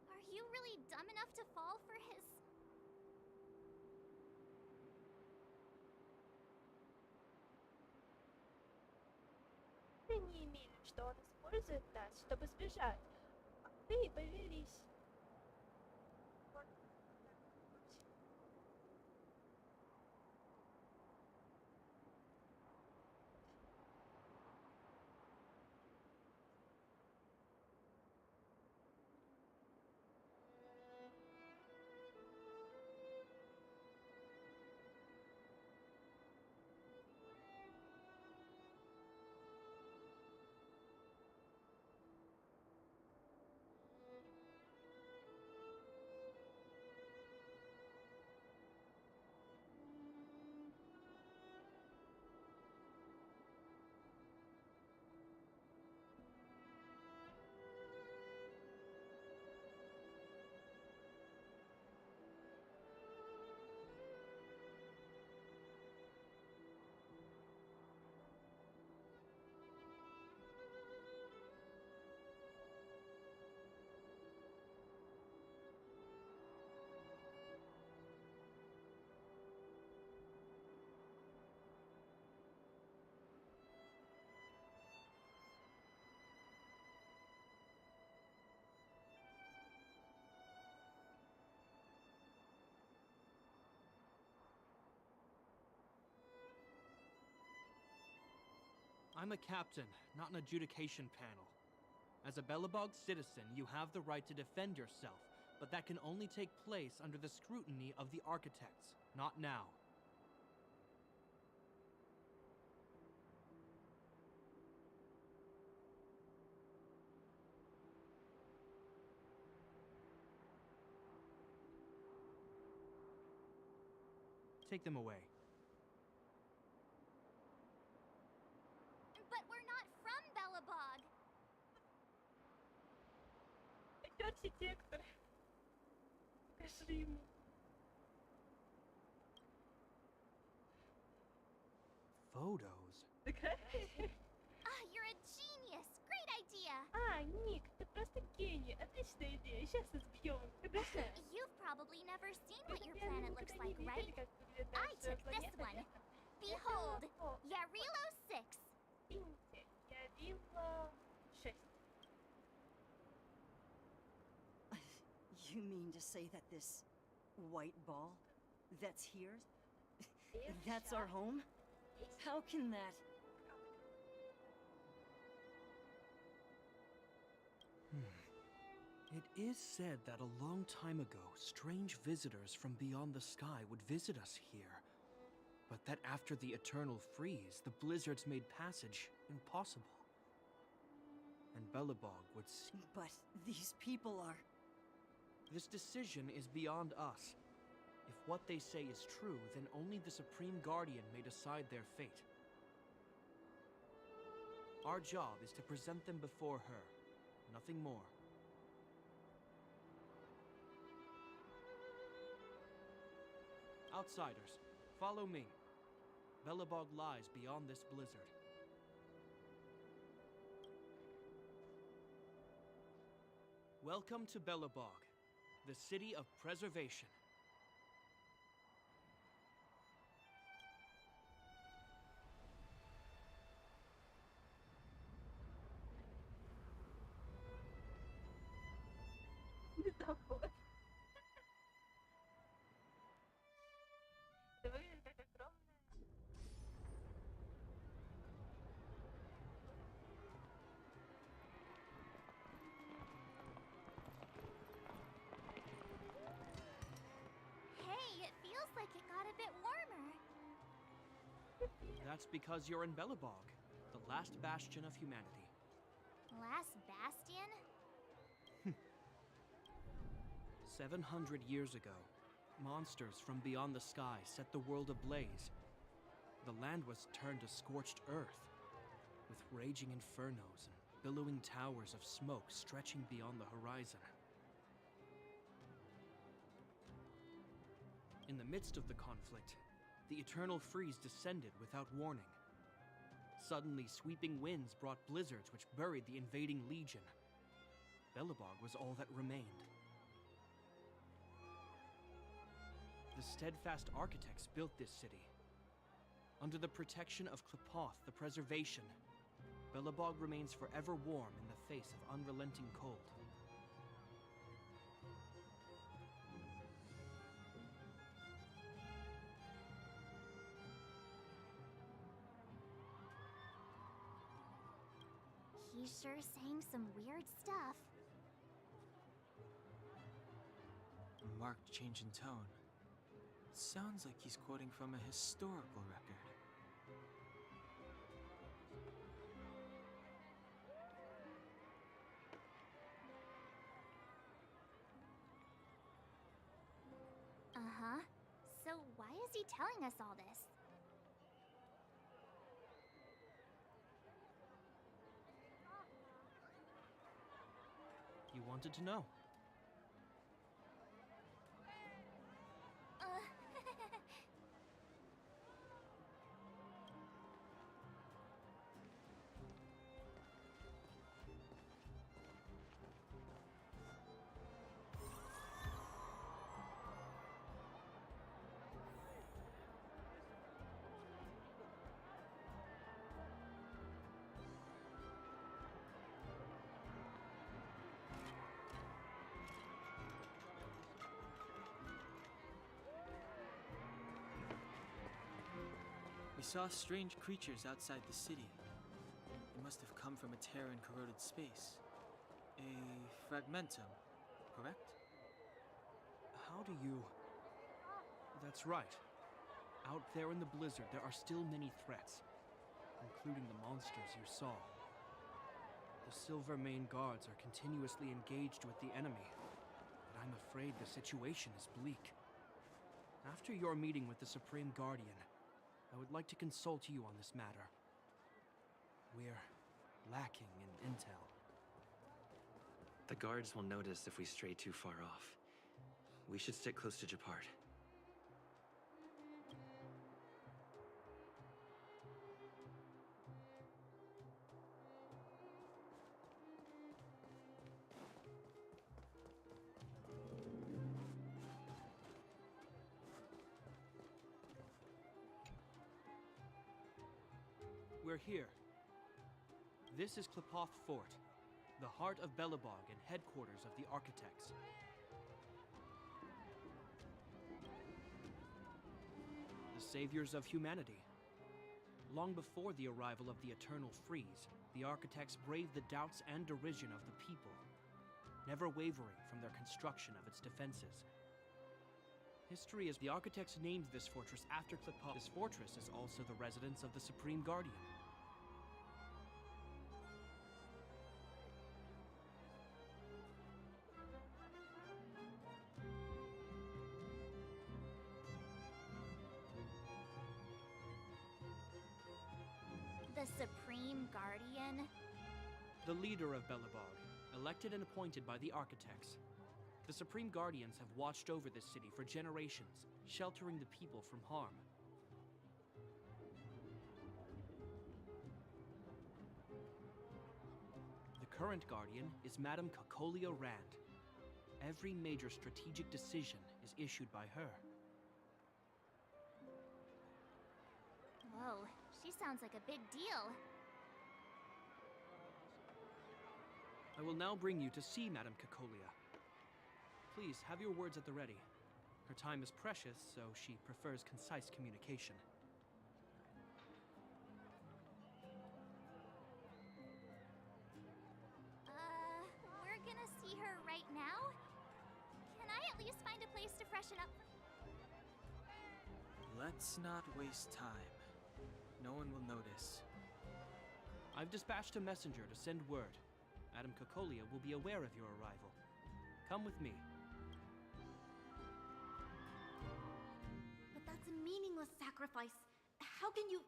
Are you really dumb enough to fall for his... Ты не имели, что он использует нас, чтобы сбежать. А вы повелись. I'm a captain, not an adjudication panel. As a Belobog citizen, you have the right to defend yourself, but that can only take place under the scrutiny of the architects, not now. Take them away. But we're not from Belobog. Ты архитектор. Покажи ему. Photos? You're a genius. Great idea. Ник, ты просто гений. Отличная идея. Сейчас избьем. You've probably never seen what your planet looks like, right? I took this one. Behold, Yarilo 6. Ярило 6. You mean to say that this white ball that's here, that's our home? How can that... It is said that a long time ago, strange visitors from beyond the sky would visit us here. But that after the eternal freeze, the blizzards made passage impossible. And Belobog would see... But these people are... This decision is beyond us. If what they say is true, then only the Supreme Guardian may decide their fate. Our job is to present them before her. Nothing more. Outsiders, follow me. Belobog lies beyond this blizzard. Welcome to Belobog, the city of preservation. Это выглядит как огромная... Hey, it feels like it got a bit warmer. That's because you're in Belobog, the last bastion of humanity. Last bastion? 700 years ago, monsters from beyond the sky set the world ablaze. The land was turned to scorched earth, with raging infernos and billowing towers of smoke stretching beyond the horizon. In the midst of the conflict, the eternal freeze descended without warning. Suddenly, sweeping winds brought blizzards which buried the invading legion. Belobog was all that remained. The steadfast architects built this city. Under the protection of Klepoth, the preservation, Belobog remains forever warm in the face of unrelenting cold. He's sure saying some weird stuff. A marked change in tone. Sounds like he's quoting from a historical record. Uh-huh. So why is he telling us all this? You wanted to know. We saw strange creatures outside the city. They must have come from a tear in corroded space. A fragmentum, correct? How do you... That's right. Out there in the blizzard, there are still many threats, including the monsters you saw. The Silvermane guards are continuously engaged with the enemy, and I'm afraid the situation is bleak. After your meeting with the Supreme Guardian, I would like to consult you on this matter. We're lacking in intel. The guards will notice if we stray too far off. We should stick close to Japard. We're here. This is Klepoth Fort, the heart of Belobog and headquarters of the architects. The saviors of humanity. Long before the arrival of the Eternal Freeze, the architects braved the doubts and derision of the people, never wavering from their construction of its defenses. History is the architects named this fortress after Klepoth. This fortress is also the residence of the Supreme Guardian. The Supreme Guardian? The leader of Belobog, elected and appointed by the architects. The Supreme Guardians have watched over this city for generations, sheltering the people from harm. The current Guardian is Madame Cocolia Rand. Every major strategic decision is issued by her. Whoa, she sounds like a big deal. I will now bring you to see Madame Cocolia. Please, have your words at the ready. Her time is precious, so she prefers concise communication. We're gonna see her right now? Can I at least find a place to freshen up? Let's not waste time. No one will notice. I've dispatched a messenger to send word. Madame Cocolia will be aware of your arrival. Come with me. But that's a meaningless sacrifice. How can you...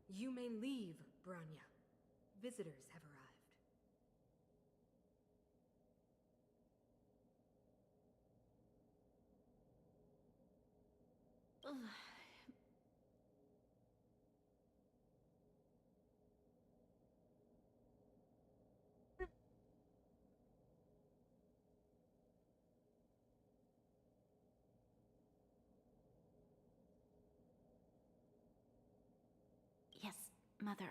You may leave, Branya. Visitors have arrived. Yes, Mother.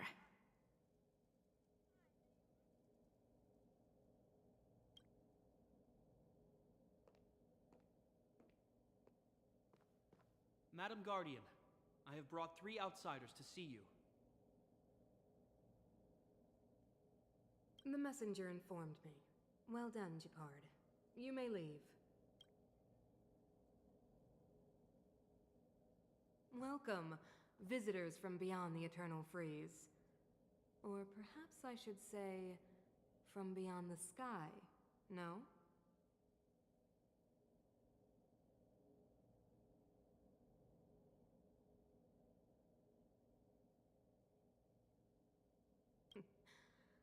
Madam Guardian, I have brought 3 outsiders to see you. The messenger informed me. Well done, Japard. You may leave. Welcome, visitors from beyond the Eternal Freeze. Or perhaps I should say, from beyond the sky, no?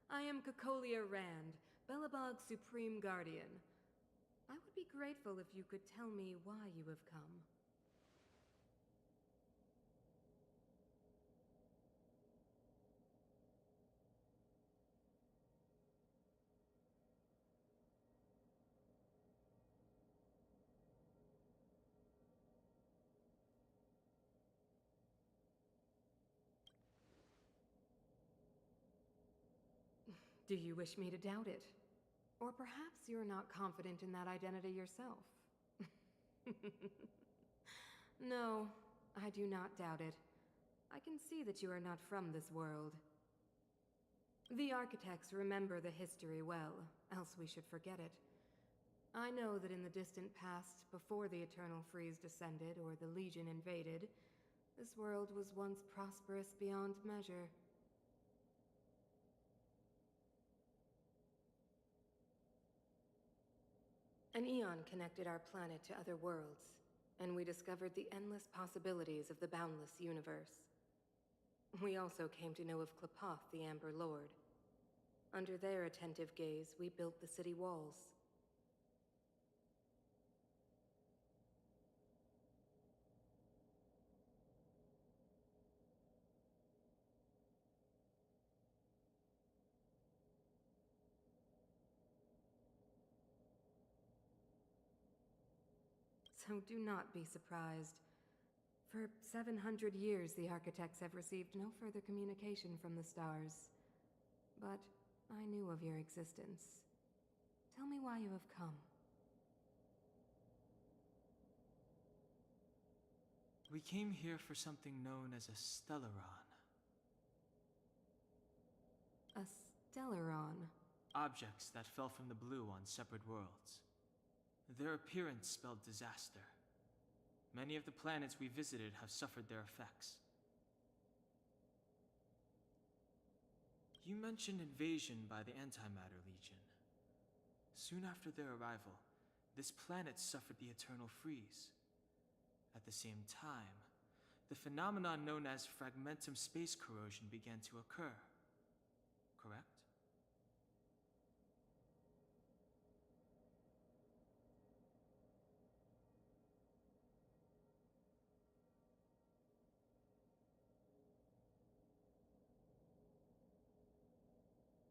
I am Cocolia Rand, Belobog's Supreme Guardian. I would be grateful if you could tell me why you have come. Do you wish me to doubt it? Or perhaps you're not confident in that identity yourself? No, I do not doubt it. I can see that you are not from this world. The architects remember the history well, else we should forget it. I know that in the distant past, before the Eternal Freeze descended or the Legion invaded, this world was once prosperous beyond measure. An eon connected our planet to other worlds, and we discovered the endless possibilities of the boundless universe. We also came to know of Klapoth, the Amber Lord. Under their attentive gaze, we built the city walls. So do not be surprised. For 700 years, the architects have received no further communication from the stars. But I knew of your existence. Tell me why you have come. We came here for something known as a Stellaron. A Stellaron? Objects that fell from the blue on separate worlds. Their appearance spelled disaster. Many of the planets we visited have suffered their effects. You mentioned invasion by the Antimatter Legion. Soon after their arrival, this planet suffered the Eternal Freeze. At the same time, the phenomenon known as fragmentum space corrosion began to occur. Correct?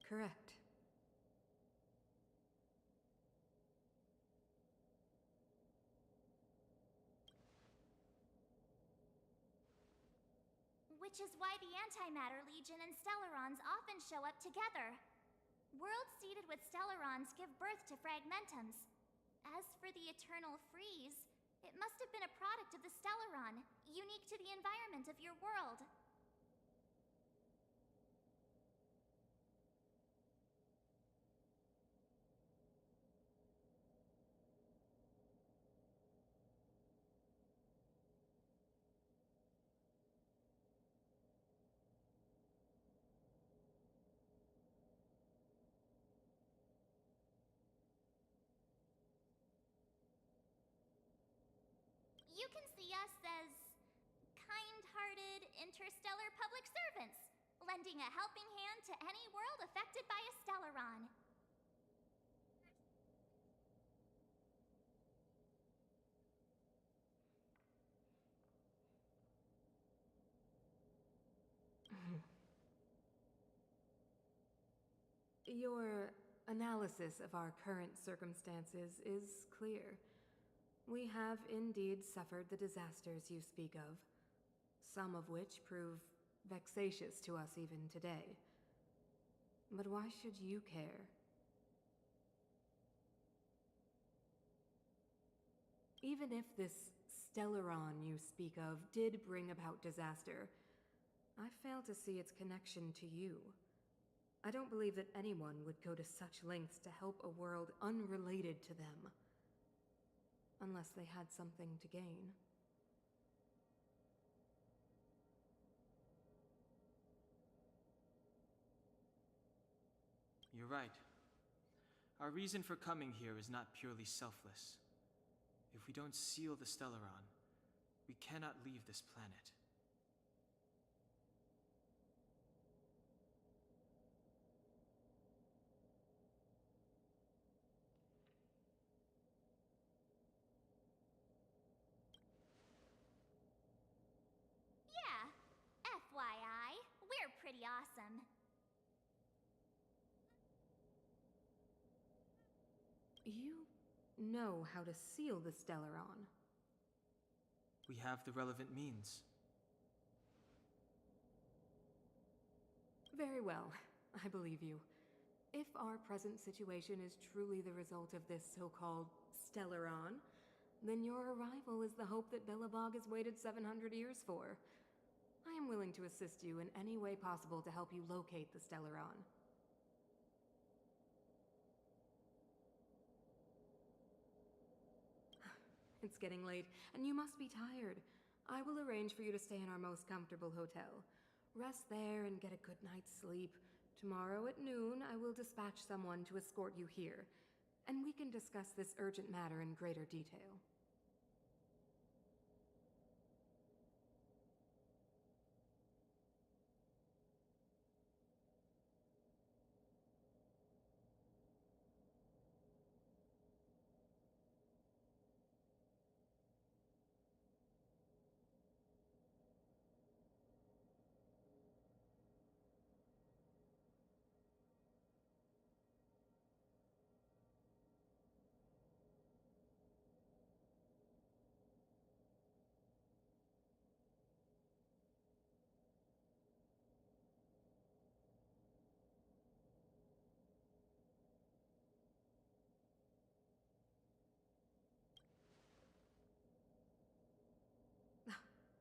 Correct. Which is why the Antimatter Legion and Stellarons often show up together. Worlds seeded with Stellarons give birth to fragmentums. As for the Eternal Freeze, it must have been a product of the Stellaron, unique to the environment of your world. You can see us as kind-hearted interstellar public servants, lending a helping hand to any world affected by a Stellaron. Your analysis of our current circumstances is clear. We have indeed suffered the disasters you speak of, some of which prove vexatious to us even today. But why should you care? Even if this Stellaron you speak of did bring about disaster, I fail to see its connection to you. I don't believe that anyone would go to such lengths to help a world unrelated to them, unless they had something to gain. You're right. Our reason for coming here is not purely selfless. If we don't seal the Stellaron, we cannot leave this planet. Yeah, FYI, we're pretty awesome. You know how to seal the Stellaron. We have the relevant means. Very well, I believe you. If our present situation is truly the result of this so-called Stellaron, then your arrival is the hope that Belobog has waited 700 years for. I am willing to assist you in any way possible to help you locate the Stellaron. It's getting late, and you must be tired. I will arrange for you to stay in our most comfortable hotel. Rest there and get a good night's sleep. Tomorrow at noon, I will dispatch someone to escort you here, and we can discuss this urgent matter in greater detail.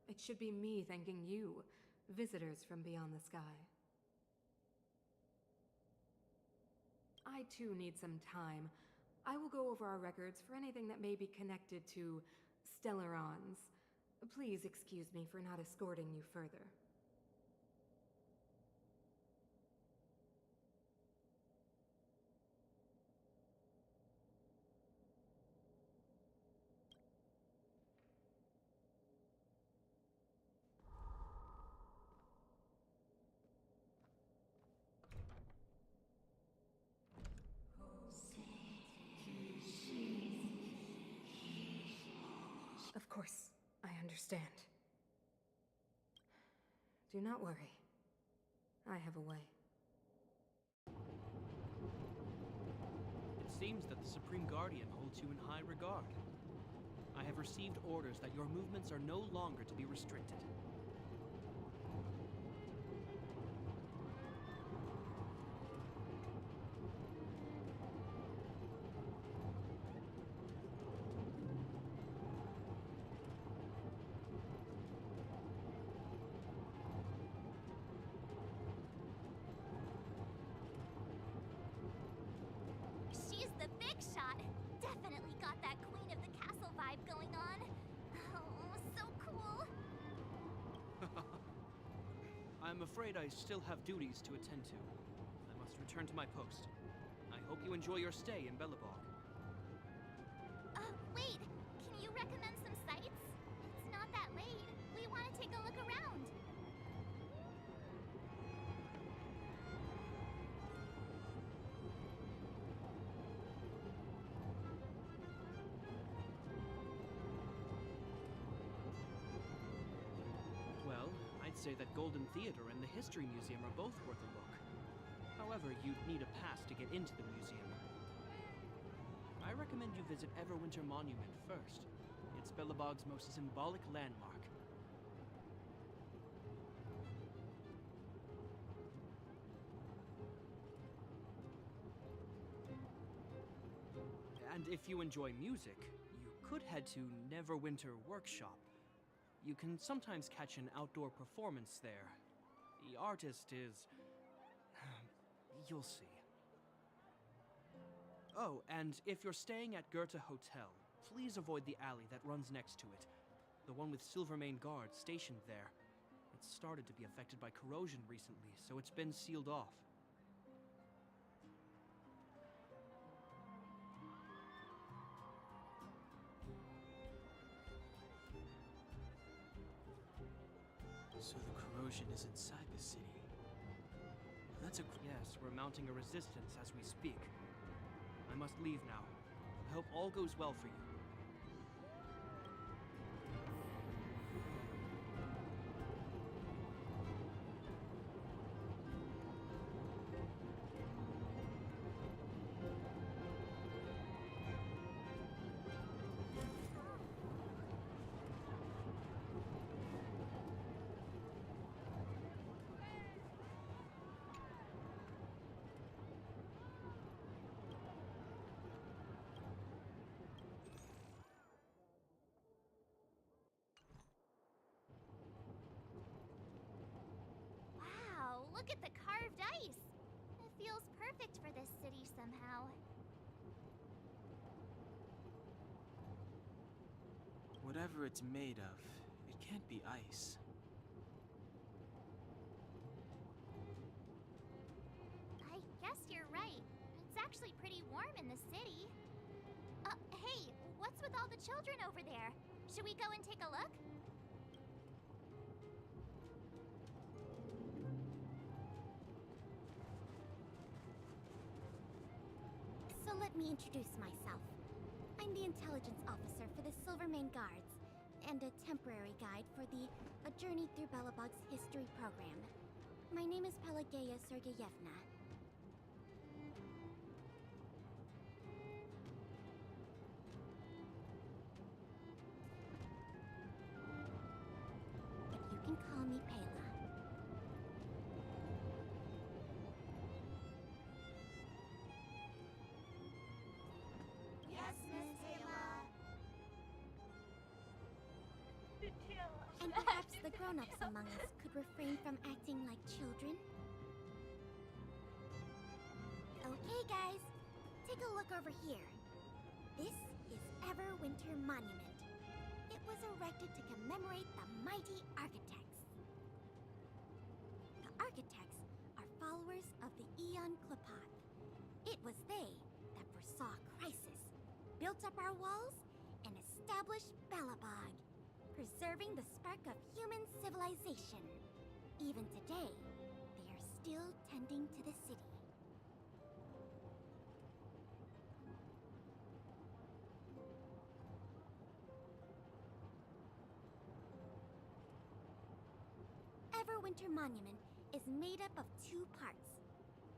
It should be me thanking you, visitors from beyond the sky. I too need some time. I will go over our records for anything that may be connected to Stellarons. Please excuse me for not escorting you further. Of course, I understand. Do not worry. I have a way. It seems that the Supreme Guardian holds you in high regard. I have received orders that your movements are no longer to be restricted. She's the big shot. Definitely got that Queen of the Castle vibe going on. Oh, so cool. I'm afraid I still have duties to attend to. I must return to my post. I hope you enjoy your stay in Belobog. Wait. Can you recommend some sites? It's not that late. We want to take a look around. Well, I'd say that Golden Theater and the History Museum are both worth a look. However, you'd need a pass to get into the museum. I recommend you visit Everwinter Monument first. It's Belobog's most symbolic landmark. And if you enjoy music, you could head to Neverwinter Workshop. You can sometimes catch an outdoor performance there. The artist is... you'll see. Oh, and if you're staying at Goethe Hotel, please avoid the alley that runs next to it. The one with Silvermane guards stationed there. It's started to be affected by corrosion recently, so it's been sealed off. So the corrosion is inside the city. That's a... Yes, we're mounting a resistance as we speak. I must leave now. I hope all goes well for you. Wow, look at the carved ice! It feels perfect for this city somehow. Whatever it's made of, it can't be ice. I guess you're right. It's actually pretty warm in the city. Hey, what's with all the children over there? Should we go and take a look? So let me introduce myself. I'm the intelligence officer for the Silvermane Guards, and a temporary guide for the A Journey Through Belobog's History program. My name is Pelageya Sergeyevna. But you can call me Pela. Yes, Miss Taylor. And perhaps the grown-ups among us could refrain from acting like children. Okay, guys, take a look over here. This is Everwinter Monument. It was erected to commemorate the mighty architects. The architects are followers of the Aeon Klapat. It was they that foresaw crisis, built up our walls, and established Belobog, preserving the spark of human civilization. Even today, they are still tending to the city. Everwinter Monument is made up of two parts.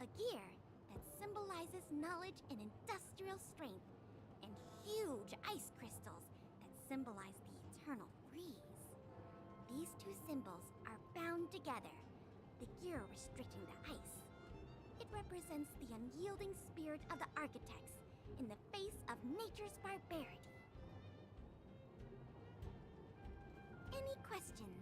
A gear that symbolizes knowledge and industrial strength, and huge ice crystals that symbolize the eternal freeze. These two symbols are bound together, the gear restricting the ice. It represents the unyielding spirit of the architects in the face of nature's barbarity. Any questions?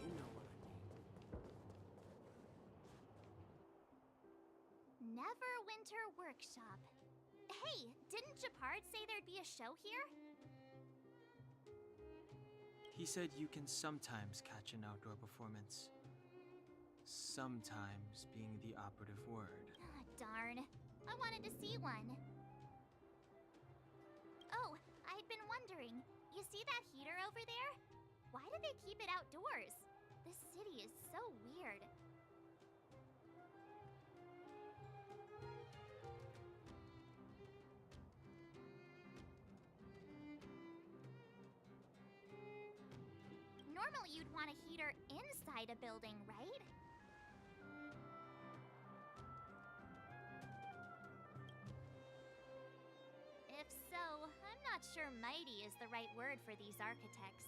You know what I mean. Neverwinter Workshop. Hey, didn't Japard say there'd be a show here? He said you can sometimes catch an outdoor performance. Sometimes being the operative word. Ah, darn. I wanted to see one. Oh, I'd been wondering. You see that heater over there? Why do they keep it outdoors? This city is so weird. Normally you'd want a heater inside a building, right? If so, I'm not sure mighty is the right word for these architects.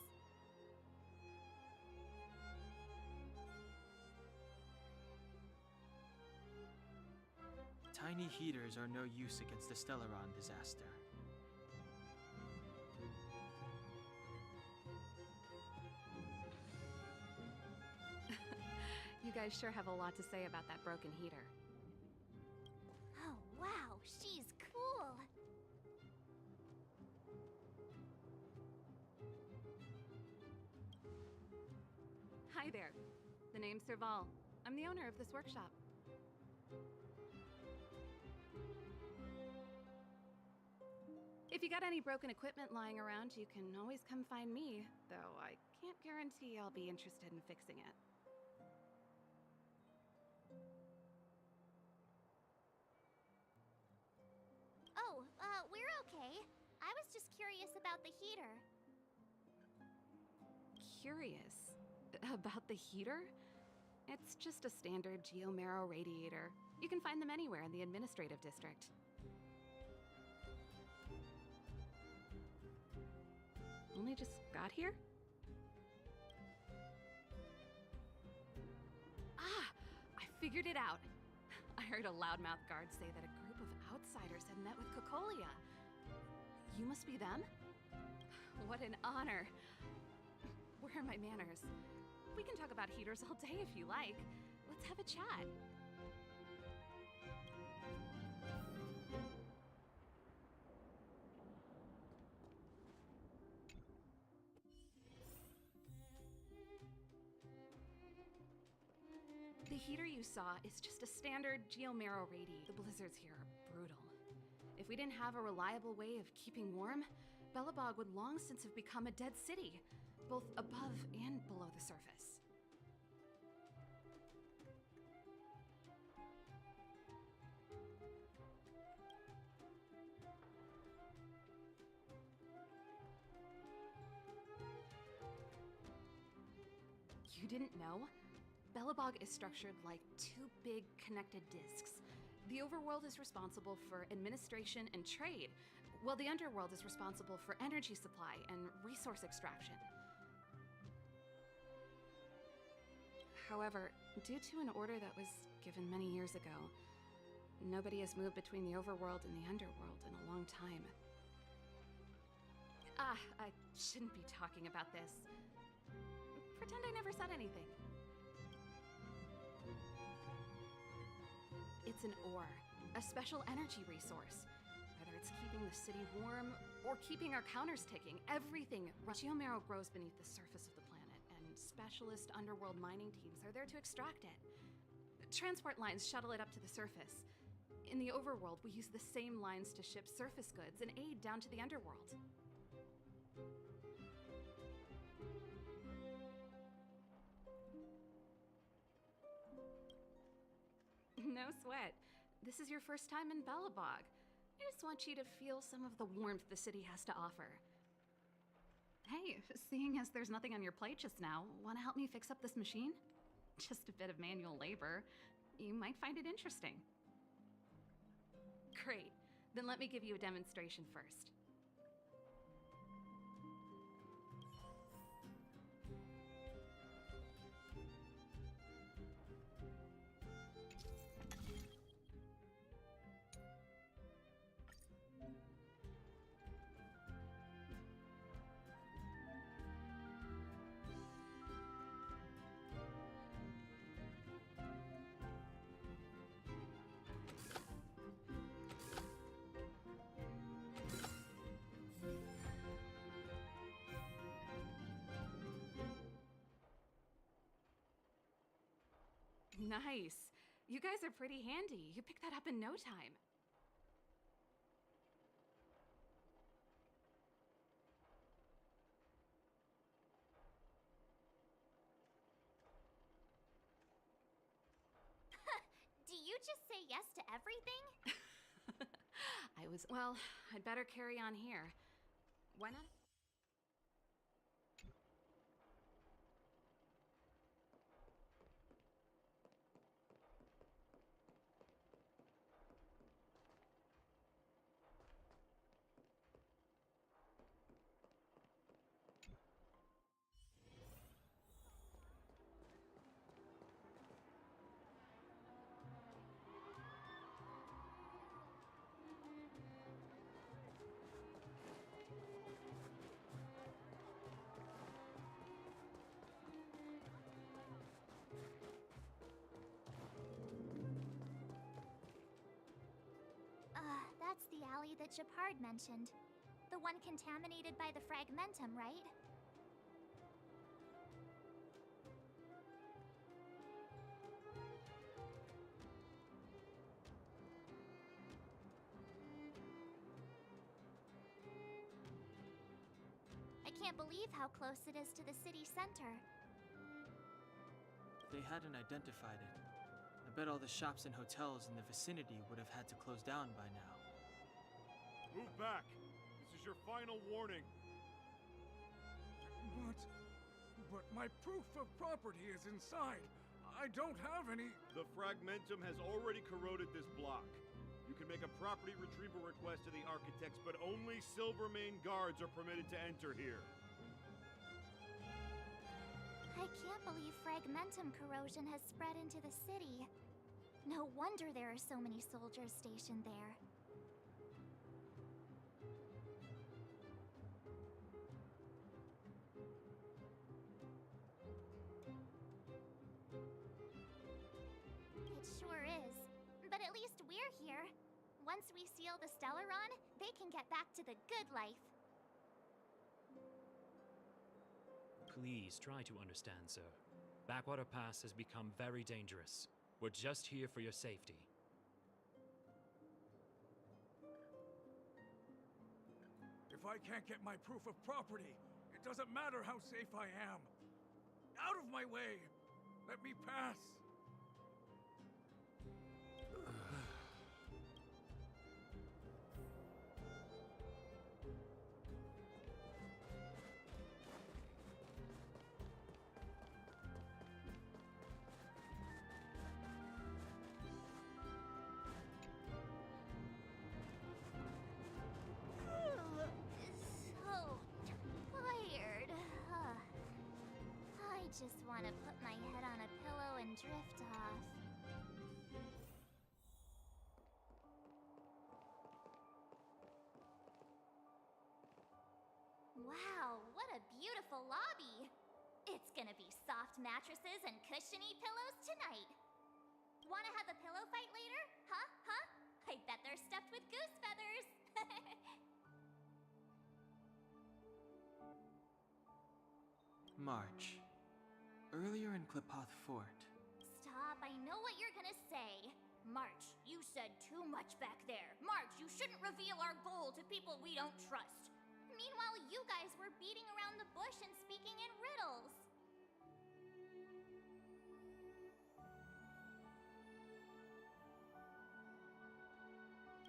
Tiny heaters are no use against the Stellaron disaster. You guys sure have a lot to say about that broken heater. Oh, wow, she's cool. Hi there. The name's Serval. I'm the owner of this workshop. If you got any broken equipment lying around, you can always come find me, though I can't guarantee I'll be interested in fixing it. Oh, we're okay. I was just curious about the heater. Curious about the heater? It's just a standard geomarrow radiator. You can find them anywhere in the administrative district. Only just got here? Ah! I figured it out! I heard a loudmouth guard say that a group of outsiders had met with Cocolia. You must be them? What an honor! Where are my manners? We can talk about heaters all day if you like. Let's have a chat. The heater you saw is just a standard geomarrow radiator. The blizzards here are brutal. If we didn't have a reliable way of keeping warm, Belobog would long since have become a dead city, both above and below the surface. You didn't know? Belobog is structured like two big connected disks. The overworld is responsible for administration and trade, while the underworld is responsible for energy supply and resource extraction. However, due to an order that was given many years ago, nobody has moved between the overworld and the underworld in a long time. Ah, I shouldn't be talking about this. Pretend I never said anything. It's an ore, a special energy resource. Whether it's keeping the city warm or keeping our counters ticking, everything. Geomarrow grows beneath the surface of the planet, and specialist underworld mining teams are there to extract it. Transport lines shuttle it up to the surface. In the overworld, we use the same lines to ship surface goods and aid down to the underworld. No sweat. This is your first time in Belobog. I just want you to feel some of the warmth the city has to offer. Hey, seeing as there's nothing on your plate just now, want to help me fix up this machine? Just a bit of manual labor. You might find it interesting. Great. Then let me give you a demonstration first. Nice. You guys are pretty handy. You picked that up in no time. Do you just say yes to everything? Well, I'd better carry on here. Why not? that Japard mentioned. The one contaminated by the fragmentum, right? I can't believe how close it is to the city center. If they hadn't identified it, I bet all the shops and hotels in the vicinity would have had to close down by now. Move back! This is your final warning. But my proof of property is inside. I don't have any. The fragmentum has already corroded this block. You can make a property retrieval request to the architects, but only Silvermane guards are permitted to enter here. I can't believe fragmentum corrosion has spread into the city. No wonder there are so many soldiers stationed there. It sure is. But at least we're here. Once we seal the Stellaron, they can get back to the good life. Please try to understand, sir. Backwater Pass has become very dangerous. We're just here for your safety. If I can't get my proof of property, it doesn't matter how safe I am. Out of my way! Let me pass! So tired. I just want to put my head on a pillow and drift off. Wow, what a beautiful lobby! It's gonna be soft mattresses and cushiony pillows tonight. Wanna have a pillow fight later? Huh? Huh? I bet they're stuffed with goose feathers! March. Earlier in Klipoth Fort. Stop, I know what you're gonna say. March, you said too much back there. March, you shouldn't reveal our goal to people we don't trust. Meanwhile, you guys were beating around the bush and speaking in riddles.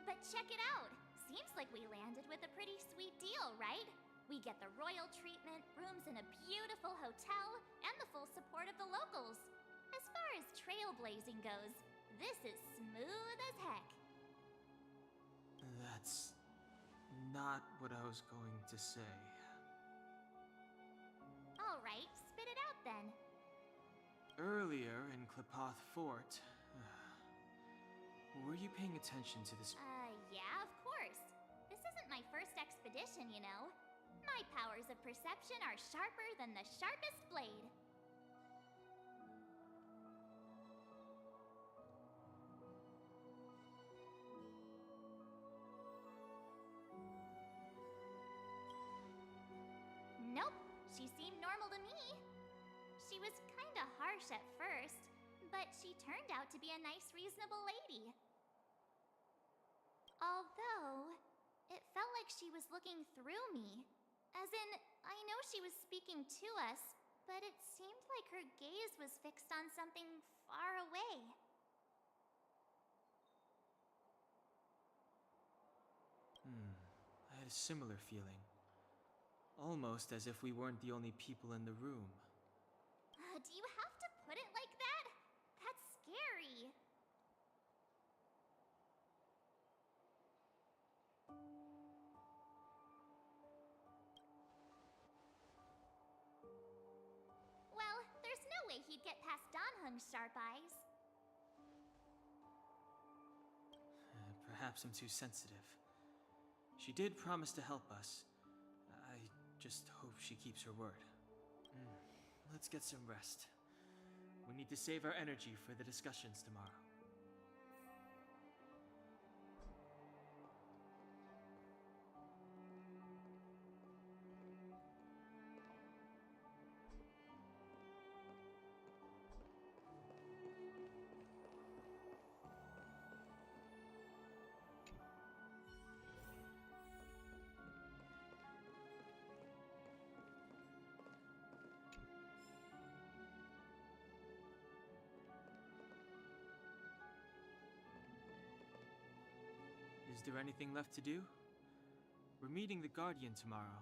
But check it out. Seems like we landed with a pretty sweet deal, right? We get the royal treatment, rooms in a beautiful hotel, and the full support of the locals. As far as trailblazing goes, this is smooth as heck. That's not what I was going to say. All right, spit it out then. Earlier in Klipoth Fort, were you paying attention to this? Yeah, of course. This isn't my first expedition, you know. My powers of perception are sharper than the sharpest blade. Nope, she seemed normal to me. She was kinda harsh at first, but she turned out to be a nice, reasonable lady. Although, it felt like she was looking through me. As in, I know she was speaking to us, but it seemed like her gaze was fixed on something far away. I had a similar feeling. Almost as if we weren't the only people in the room. Do you have to put it like that? That's scary. Well, there's no way he'd get past Danhung's sharp eyes. Perhaps I'm too sensitive. She did promise to help us. I just hope she keeps her word. Let's get some rest. We need to save our energy for the discussions tomorrow. there anything left to do? We're meeting the Guardian tomorrow.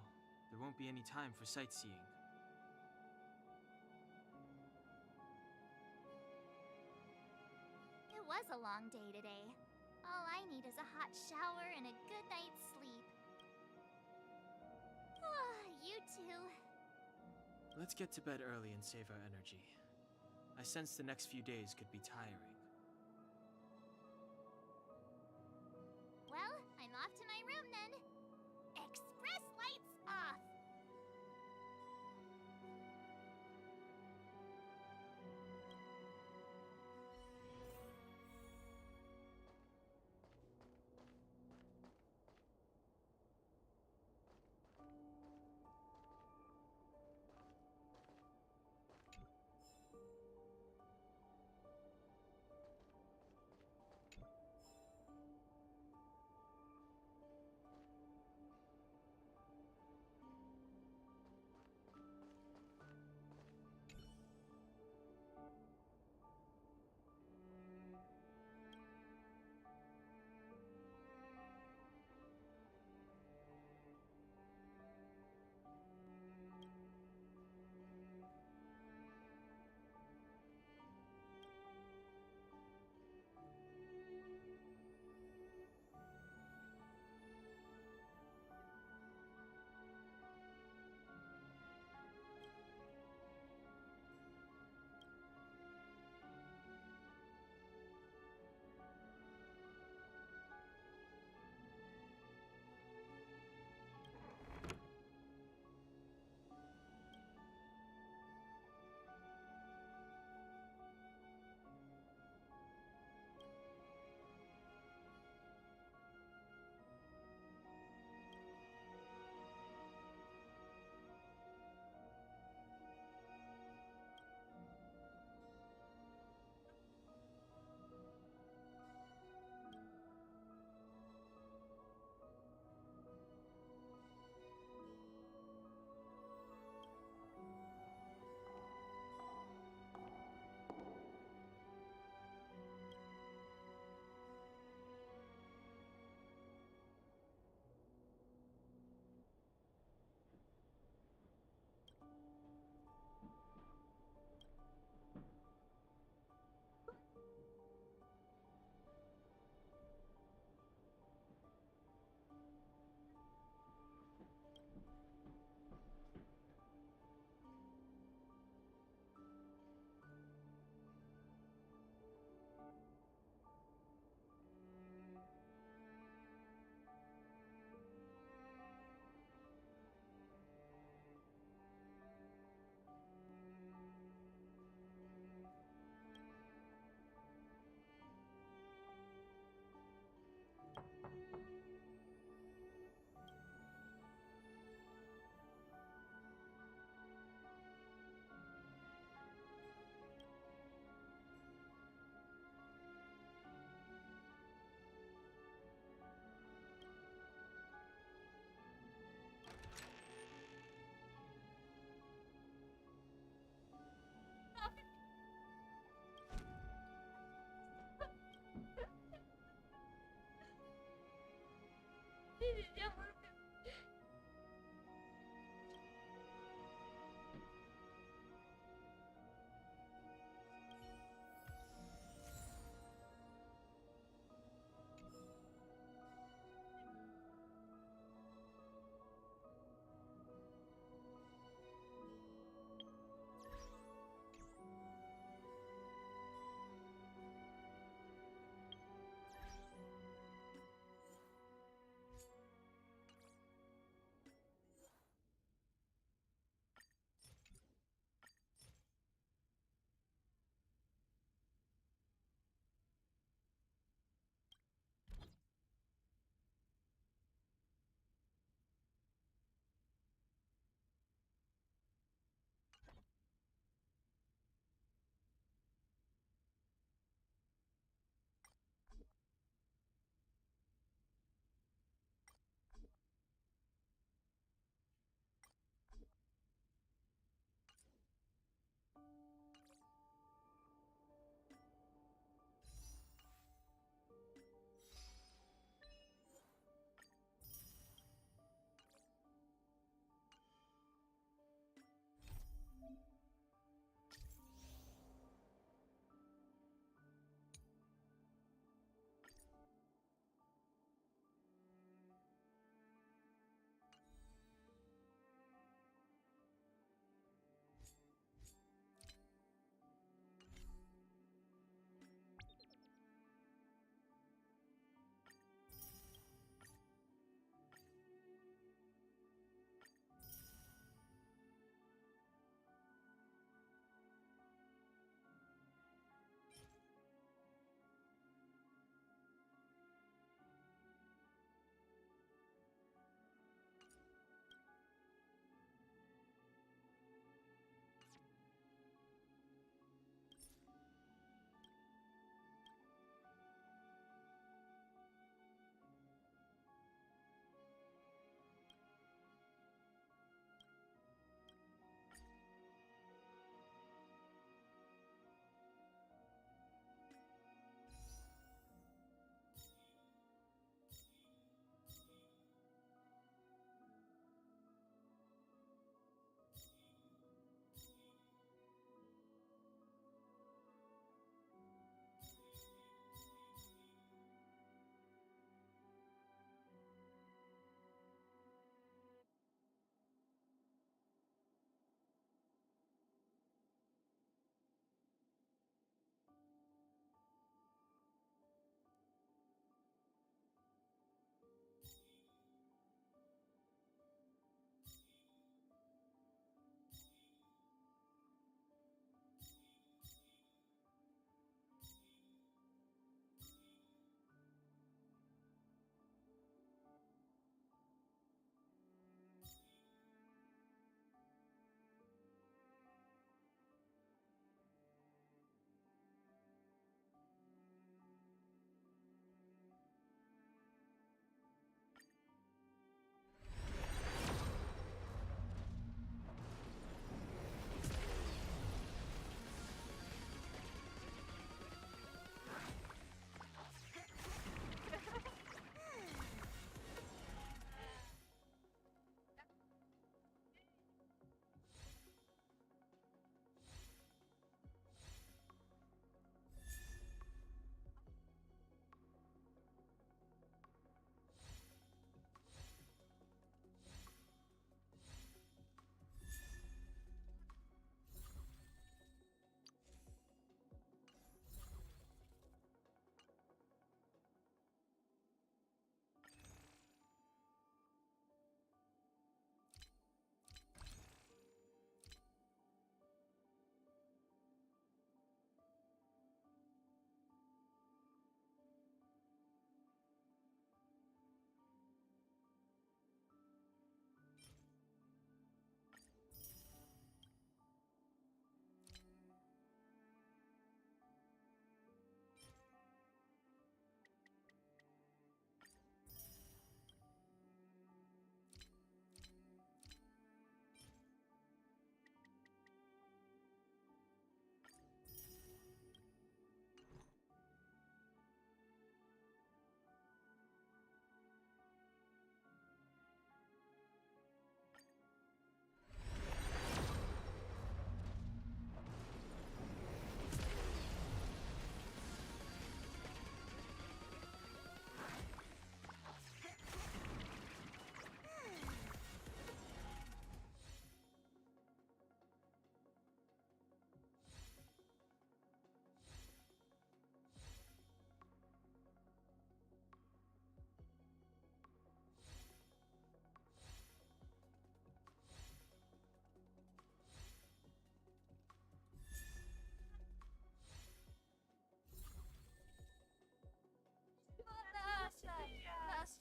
There won't be any time for sightseeing. It was a long day today. All I need is a hot shower and a good night's sleep. You too. Let's get to bed early and save our energy. I sense the next few days could be tiring. Well, I'm off to my room then. Express lights off!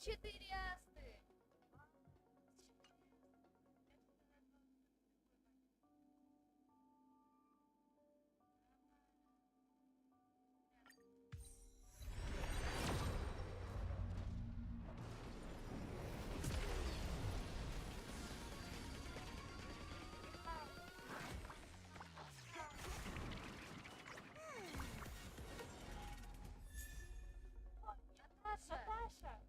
4 асты! Наташа!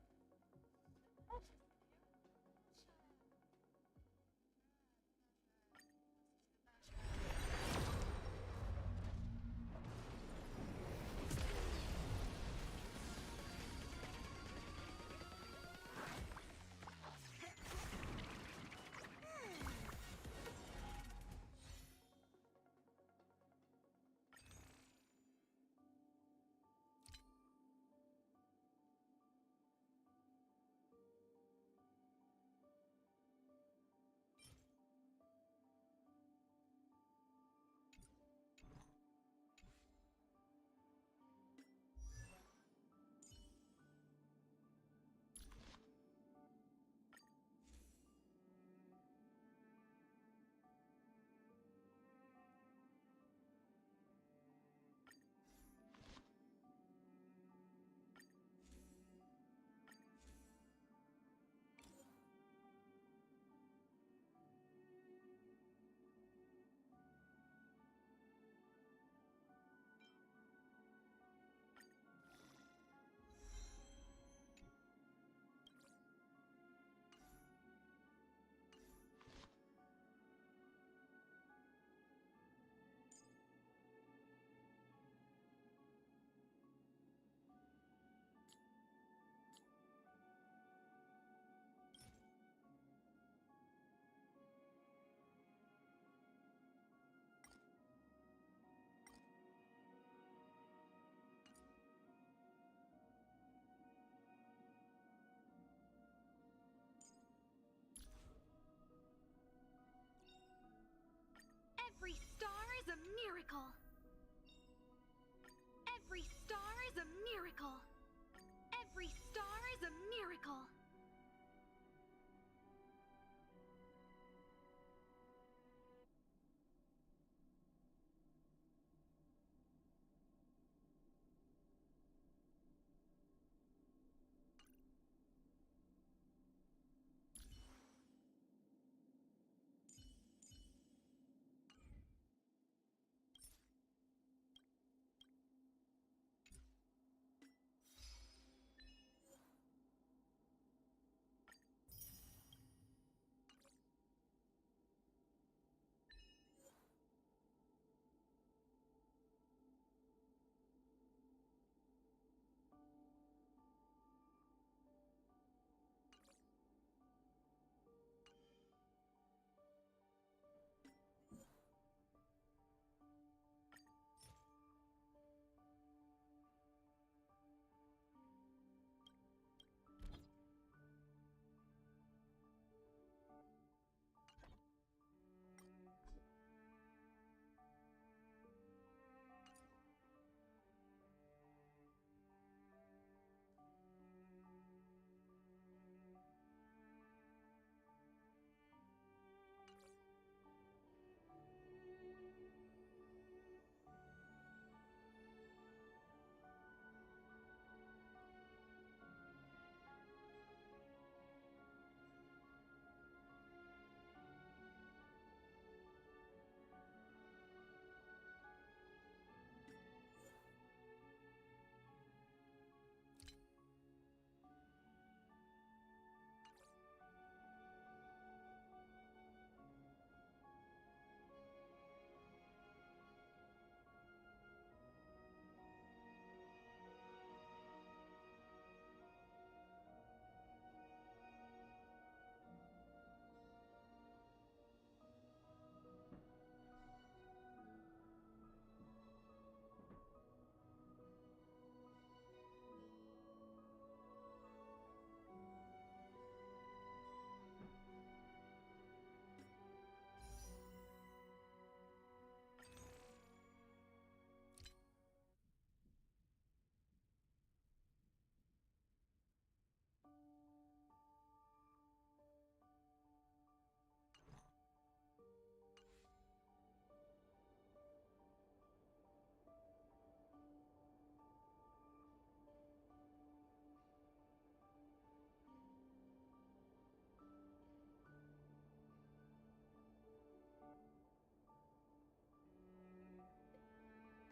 Every star is a miracle. Every star is a miracle. Every star is a miracle.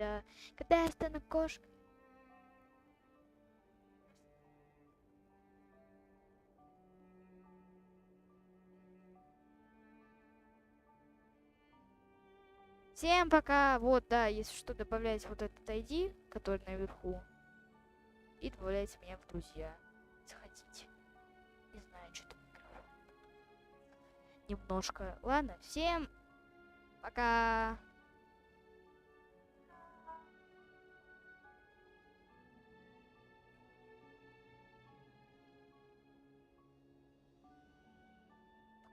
Да. Когда я стану кошкой? Всем пока. Вот, да, если что, добавляйте вот этот ID, который наверху. И добавляйте меня в друзья. Заходите. Не знаю, что там микрофон. Немножко. Ладно, всем пока.